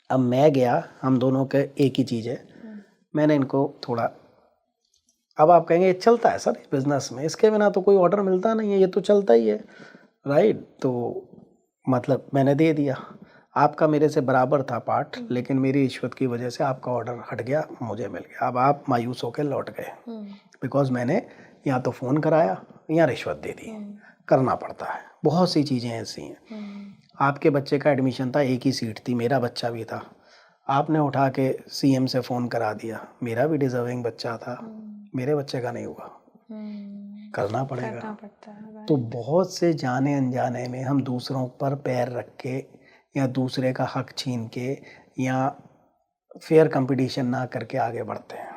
अब मैं गया, हम दोनों के एक ही चीज़ है, मैंने इनको थोड़ा, अब आप कहेंगे चलता है सर बिजनेस में, इसके बिना तो कोई ऑर्डर मिलता नहीं है, ये तो चलता ही है। राइट। तो मतलब मैंने दे दिया, आपका मेरे से बराबर था पार्ट, लेकिन मेरी रिश्वत की वजह से आपका ऑर्डर हट गया, मुझे मिल गया। अब आप मायूस होकर लौट गए, बिकॉज मैंने या तो फ़ोन कराया या रिश्वत दे दी। करना पड़ता है, बहुत सी चीज़ें ऐसी हैं। आपके बच्चे का एडमिशन था, एक ही सीट थी, मेरा बच्चा भी था, आपने उठा के सीएम से फ़ोन करा दिया, मेरा भी डिजर्विंग बच्चा था, मेरे बच्चे का नहीं हुआ, करना पड़ेगा। तो बहुत से जाने अनजाने में हम दूसरों पर पैर रख के या दूसरे का हक छीन के या फेयर कंपटीशन ना करके आगे बढ़ते हैं।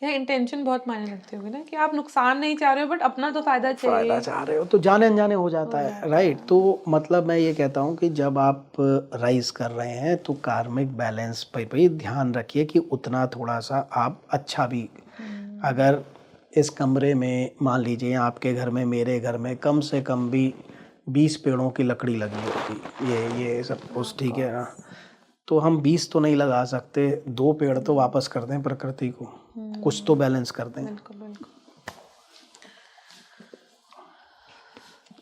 यह इंटेंशन बहुत मायने लगती होगी ना, कि आप नुकसान नहीं चाह रहे हो बट अपना तो फायदा चाह रहे हो, तो जाने अनजाने हो जाता है। राइट। तो मतलब मैं ये कहता हूँ कि जब आप राइज कर रहे हैं तो कार्मिक बैलेंस पे भी ध्यान रखिए कि उतना थोड़ा सा आप अच्छा भी, अगर इस कमरे में मान लीजिए आपके घर में, मेरे घर में कम से कम भी 20 पेड़ों की लकड़ी लगी होती, ये सब कुछ, ठीक है ना, तो हम 20 तो नहीं लगा सकते, 2 पेड़ तो वापस कर दें प्रकृति को, कुछ तो बैलेंस कर दें। बिल्कुल बिल्कुल।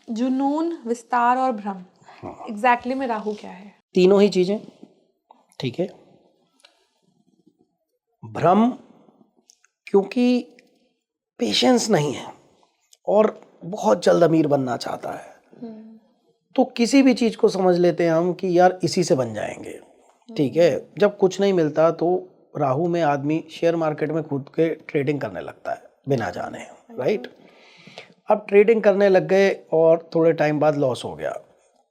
जुनून, विस्तार और भ्रम, एग्जैक्टली में राहु क्या है? तीनों ही चीजें, ठीक है। भ्रम क्योंकि पेशेंस नहीं है और बहुत जल्द अमीर बनना चाहता है, तो किसी भी चीज़ को समझ लेते हैं हम कि यार इसी से बन जाएंगे, ठीक है। जब कुछ नहीं मिलता तो राहु में आदमी शेयर मार्केट में खुद के ट्रेडिंग करने लगता है बिना जाने, राइट। अब ट्रेडिंग करने लग गए और थोड़े टाइम बाद लॉस हो गया,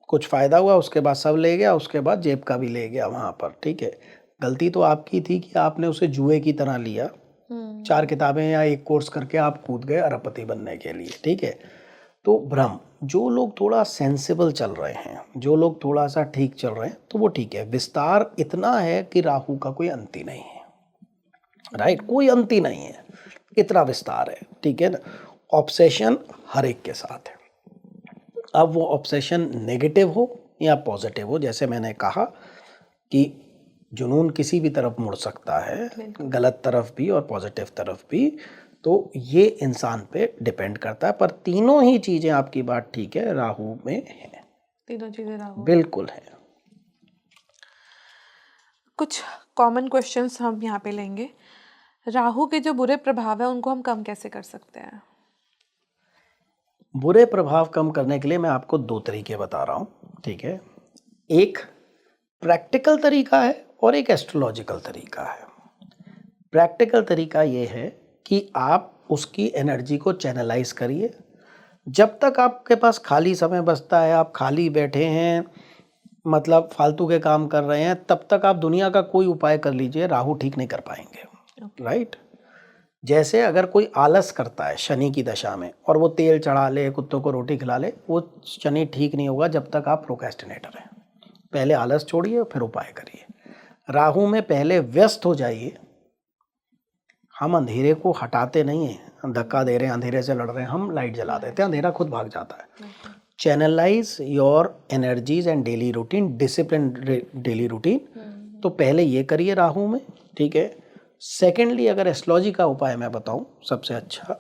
कुछ फ़ायदा हुआ, उसके बाद सब ले गया, उसके बाद जेब का भी ले गया वहाँ पर, ठीक है। गलती तो आपकी थी कि आपने उसे जुए की तरह लिया, 4 किताबें या एक कोर्स करके आप कूद गए अरबपति बनने के लिए, ठीक है। तो भ्रम, जो लोग थोड़ा सेंसिबल चल रहे हैं, जो लोग थोड़ा सा ठीक चल रहे हैं, तो वो ठीक है। विस्तार इतना है कि राहु का कोई अंत ही नहीं है, राइट, कोई अंत ही नहीं है, इतना विस्तार है, ठीक है ना। ऑब्सेशन हर एक के साथ है। अब वो ऑब्सेशन नेगेटिव हो या पॉजिटिव हो, जैसे मैंने कहा कि जुनून किसी भी तरफ मुड़ सकता है, गलत तरफ भी और पॉजिटिव तरफ भी, तो ये इंसान पे डिपेंड करता है। पर तीनों ही चीज़ें, आपकी बात ठीक है, राहु में है, तीनों चीजें राहु बिल्कुल है। कुछ कॉमन क्वेश्चंस हम यहाँ पे लेंगे। राहु के जो बुरे प्रभाव है उनको हम कम कैसे कर सकते हैं? बुरे प्रभाव कम करने के लिए मैं आपको 2 तरीके बता रहा हूँ, ठीक है। एक प्रैक्टिकल तरीका है और एक एस्ट्रोलॉजिकल तरीका है। प्रैक्टिकल तरीका ये है कि आप उसकी एनर्जी को चैनलाइज करिए। जब तक आपके पास खाली समय बचता है, आप खाली बैठे हैं, मतलब फालतू के काम कर रहे हैं, तब तक आप दुनिया का कोई उपाय कर लीजिए, राहु ठीक नहीं कर पाएंगे, राइट। जैसे अगर कोई आलस करता है शनि की दशा में और वो तेल चढ़ा ले, कुत्तों को रोटी खिला ले, वो शनि ठीक नहीं होगा जब तक आप प्रोक्रेस्टिनेटर हैं। पहले आलस छोड़िए फिर उपाय करिए। राहु में पहले व्यस्त हो जाइए। हम अंधेरे को हटाते नहीं हैं, धक्का दे रहे हैं, अंधेरे से लड़ रहे हैं, हम लाइट जला देते हैं, अंधेरा खुद भाग जाता है। Channelize your energies and daily routine, discipline daily routine. तो पहले ये करिए राहु में, ठीक है। सेकेंडली, अगर एस्ट्रोलॉजी का उपाय मैं बताऊं, सबसे अच्छा,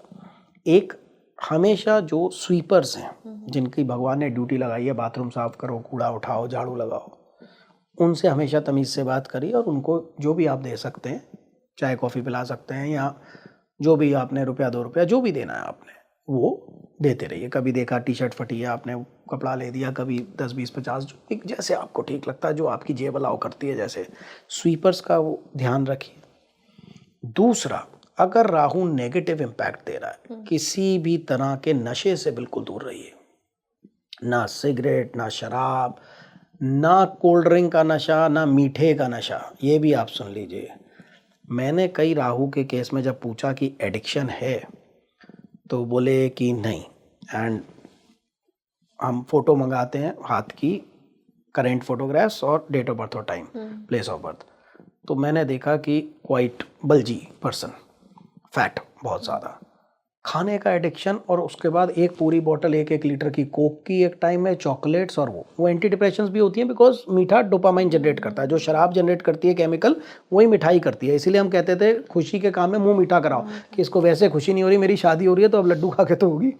एक हमेशा जो स्वीपर्स हैं जिनकी भगवान ने ड्यूटी लगाई है, बाथरूम साफ करो, कूड़ा उठाओ, झाड़ू लगाओ, उनसे हमेशा तमीज़ से बात करिए और उनको जो भी आप दे सकते हैं, चाय कॉफ़ी पिला सकते हैं या जो भी आपने रुपया 2 रुपया जो भी देना है आपने, वो देते रहिए। कभी देखा टी शर्ट फटी है, आपने कपड़ा ले दिया, कभी 10 20 50, जो जैसे आपको ठीक लगता है, जो आपकी जेब अलाउ करती है, जैसे स्वीपर्स का वो ध्यान रखिए। दूसरा, अगर राहु नेगेटिव इम्पैक्ट दे रहा है, किसी भी तरह के नशे से बिल्कुल दूर रहिए। ना सिगरेट, ना शराब, ना कोल्ड ड्रिंक का नशा, ना मीठे का नशा, ये भी आप सुन लीजिए। मैंने कई राहु के केस में जब पूछा कि एडिक्शन है, तो बोले कि नहीं, एंड हम फोटो मंगाते हैं हाथ की, करेंट फोटोग्राफ्स और डेट ऑफ बर्थ और टाइम, प्लेस ऑफ बर्थ। तो मैंने देखा कि क्वाइट बल्जी पर्सन, फैट बहुत ज़्यादा, खाने का एडिक्शन, और उसके बाद एक पूरी बोतल 1-1 लीटर की कोक की एक टाइम में, चॉकलेट्स, और वो एंटी डिप्रेशंस भी होती हैं, बिकॉज मीठा डोपामाइन जनरेट करता है। जो शराब जनरेट करती है केमिकल, वही मिठाई करती है। इसीलिए हम कहते थे खुशी के काम में मुंह मीठा कराओ, कि इसको वैसे खुशी नहीं हो रही, मेरी शादी हो रही है तो अब लड्डू खा के तो होगी,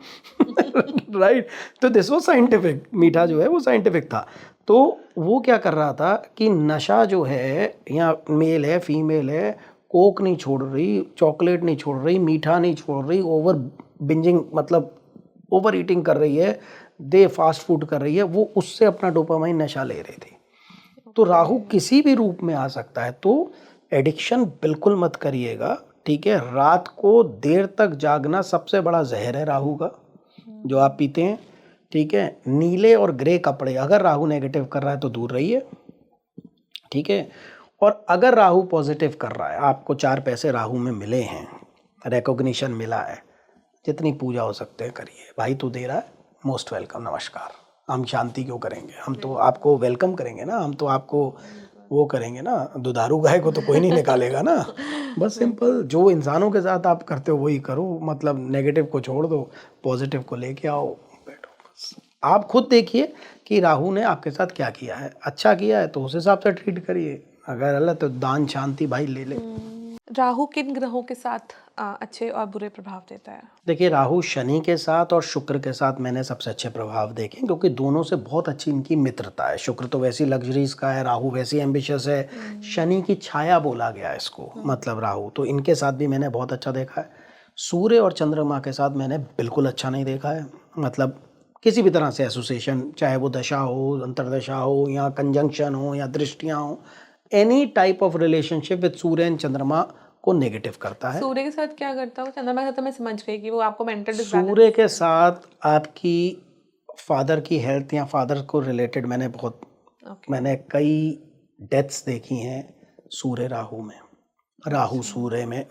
राइट। तो दिस वो साइंटिफिक, मीठा जो है वो साइंटिफिक था। तो वो क्या कर रहा था कि नशा जो है, या मेल है फीमेल है, कोक नहीं छोड़ रही, चॉकलेट नहीं छोड़ रही, मीठा नहीं छोड़ रही, ओवर बिंजिंग मतलब ओवर ईटिंग कर रही है, दे फास्ट फूड कर रही है, वो उससे अपना डोपामाइन नशा ले रही थी। तो राहु किसी भी रूप में आ सकता है, तो एडिक्शन बिल्कुल मत करिएगा, ठीक है। रात को देर तक जागना सबसे बड़ा जहर है राहु का, जो आप पीते हैं, ठीक है। नीले और ग्रे कपड़े, अगर राहु नेगेटिव कर रहा है तो दूर रहिए, ठीक है। और अगर राहु पॉजिटिव कर रहा है, आपको 4 पैसे राहु में मिले हैं, रिकॉग्निशन मिला है, जितनी पूजा हो सकते हैं करिए। भाई तू दे रहा है, मोस्ट वेलकम, नमस्कार। हम शांति क्यों करेंगे, हम तो आपको वेलकम करेंगे ना, हम तो आपको वो करेंगे ना, दुधारू गाय को तो कोई नहीं निकालेगा ना। बस सिंपल, जो इंसानों के साथ आप करते हो वही करो, मतलब नेगेटिव को छोड़ दो, पॉजिटिव को लेके आओ, बैठो बस। आप खुद देखिए कि राहु ने आपके साथ क्या किया है, अच्छा किया है तो उस हिसाब से ट्रीट करिए, अगर गलत तो दान शांति भाई ले ले। राहु किन ग्रहों के साथ अच्छे और बुरे प्रभाव देता है? देखिए, राहु शनि के साथ और शुक्र के साथ मैंने सबसे अच्छे प्रभाव देखे, क्योंकि दोनों से बहुत अच्छी इनकी मित्रता है। शुक्र तो वैसी लग्जरीज का है, राहु वैसी एम्बिशियस है, शनि की छाया बोला गया है इसको, मतलब राहु, तो इनके साथ भी मैंने बहुत अच्छा देखा है। सूर्य और चंद्रमा के साथ मैंने बिल्कुल अच्छा नहीं देखा है, मतलब किसी भी तरह से एसोसिएशन, चाहे वो दशा हो, अंतरदशा हो, या कंजंक्शन हो, या दृष्टियां हो, any type of relationship with Surya and चंद्रमा को नेगेटिव करता है। सूर्य के साथ क्या करता है वो? चंद्रमा के साथ तो मैं समझ गई कि वो आपको मेंटल सूर्य के साथ आपकी फादर की हेल्थ या फादर को रिलेटेड मैंने कई डेथ्स देखी हैं सूर्य राहु में, राहु सूर्य में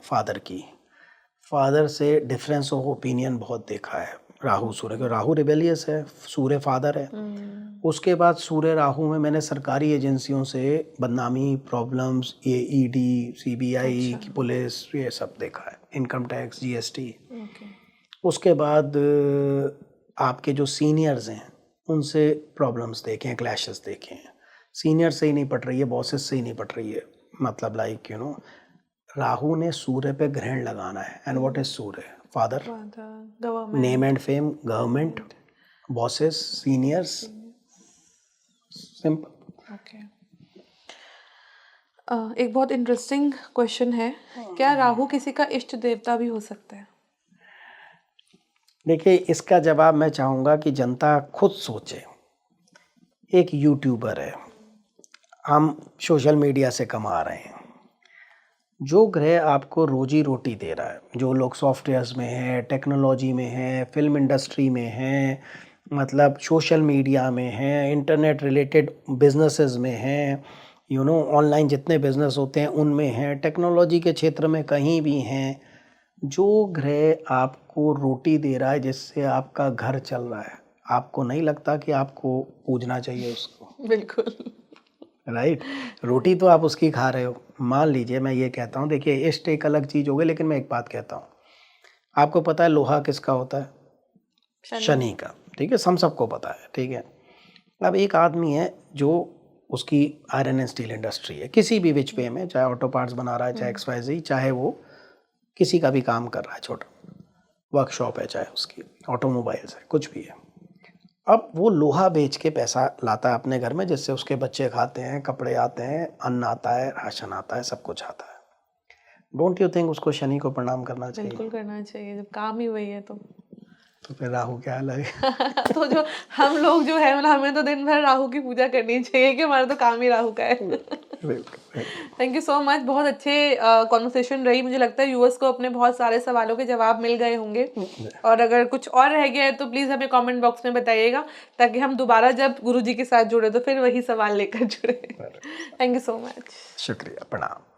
फादर से डिफरेंस ऑफ ओपिनियन बहुत देखा है। राहु सूर्य के, राहु रिबेलियस है, सूर्य फादर है। उसके बाद सूर्य राहु में मैंने सरकारी एजेंसियों से बदनामी, प्रॉब्लम्स, ये ईडी, सीबीआई की पुलिस, ये सब देखा है, इनकम टैक्स, जीएसटी। उसके बाद आपके जो सीनियर्स हैं उनसे प्रॉब्लम्स देखे हैं, क्लैशेस देखे हैं। सीनियर से ही नहीं पट रही है, बॉसेस से ही नहीं पट रही है, मतलब लाइक राहु ने सूर्य पे ग्रहण लगाना है। And what is Surya? Father, name and fame, government, bosses, seniors, simple. एक बहुत इंटरेस्टिंग क्वेश्चन है, क्या राहु किसी का इष्ट देवता भी हो सकता है? देखिए, इसका जवाब मैं चाहूँगा कि जनता खुद सोचे। एक यूट्यूबर है, हम सोशल मीडिया से कमा रहे हैं, जो ग्रह आपको रोजी रोटी दे रहा है, जो लोग सॉफ्टवेयर्स में हैं, टेक्नोलॉजी में हैं, फिल्म इंडस्ट्री में हैं, मतलब सोशल मीडिया में हैं, इंटरनेट रिलेटेड बिजनेसेस में हैं, ऑनलाइन जितने बिजनेस होते हैं उनमें हैं, टेक्नोलॉजी के क्षेत्र में कहीं भी हैं, जो ग्रह आपको रोटी दे रहा है, जिससे आपका घर चल रहा है, आपको नहीं लगता कि आपको पूजना चाहिए उसको? बिल्कुल, राइट। रोटी तो आप उसकी खा रहे हो। मान लीजिए मैं ये कहता हूँ, देखिए इष्ट एक अलग चीज़ हो गई, लेकिन मैं एक बात कहता हूँ, आपको पता है लोहा किसका होता है? शनि का, ठीक है, हम सबको पता है, ठीक है। अब एक आदमी है जो उसकी आयरन एंड स्टील इंडस्ट्री है, किसी भी विच पे में, चाहे ऑटो पार्ट्स बना रहा है, चाहे XYZ, चाहे वो किसी का भी काम कर रहा है, छोटा वर्कशॉप है, चाहे उसकी ऑटोमोबाइल्स है, कुछ भी है। अब वो लोहा बेच के पैसा लाता है अपने घर में, जिससे उसके बच्चे खाते हैं, कपड़े आते हैं, अन्न आता है, राशन आता है, सब कुछ आता है। डोंट यू थिंक उसको शनि को प्रणाम करना चाहिए? बिल्कुल करना चाहिए, जब काम ही वही है तो फिर राहु क्या अलग है? तो जो हम लोग जो है, मतलब हमें तो दिन भर राहु की पूजा करनी चाहिए कि हमारा तो काम ही राहु का है। थैंक यू सो मच, बहुत अच्छे कॉन्वर्सेशन रही। मुझे लगता है व्यूअर्स को अपने बहुत सारे सवालों के जवाब मिल गए होंगे, और अगर कुछ और रह गया है तो प्लीज़ हमें कमेंट बॉक्स में बताइएगा, ताकि हम दोबारा जब गुरुजी के साथ जुड़े तो फिर वही सवाल लेकर जुड़े। Thank you so much. शुक्रिया, प्रणाम।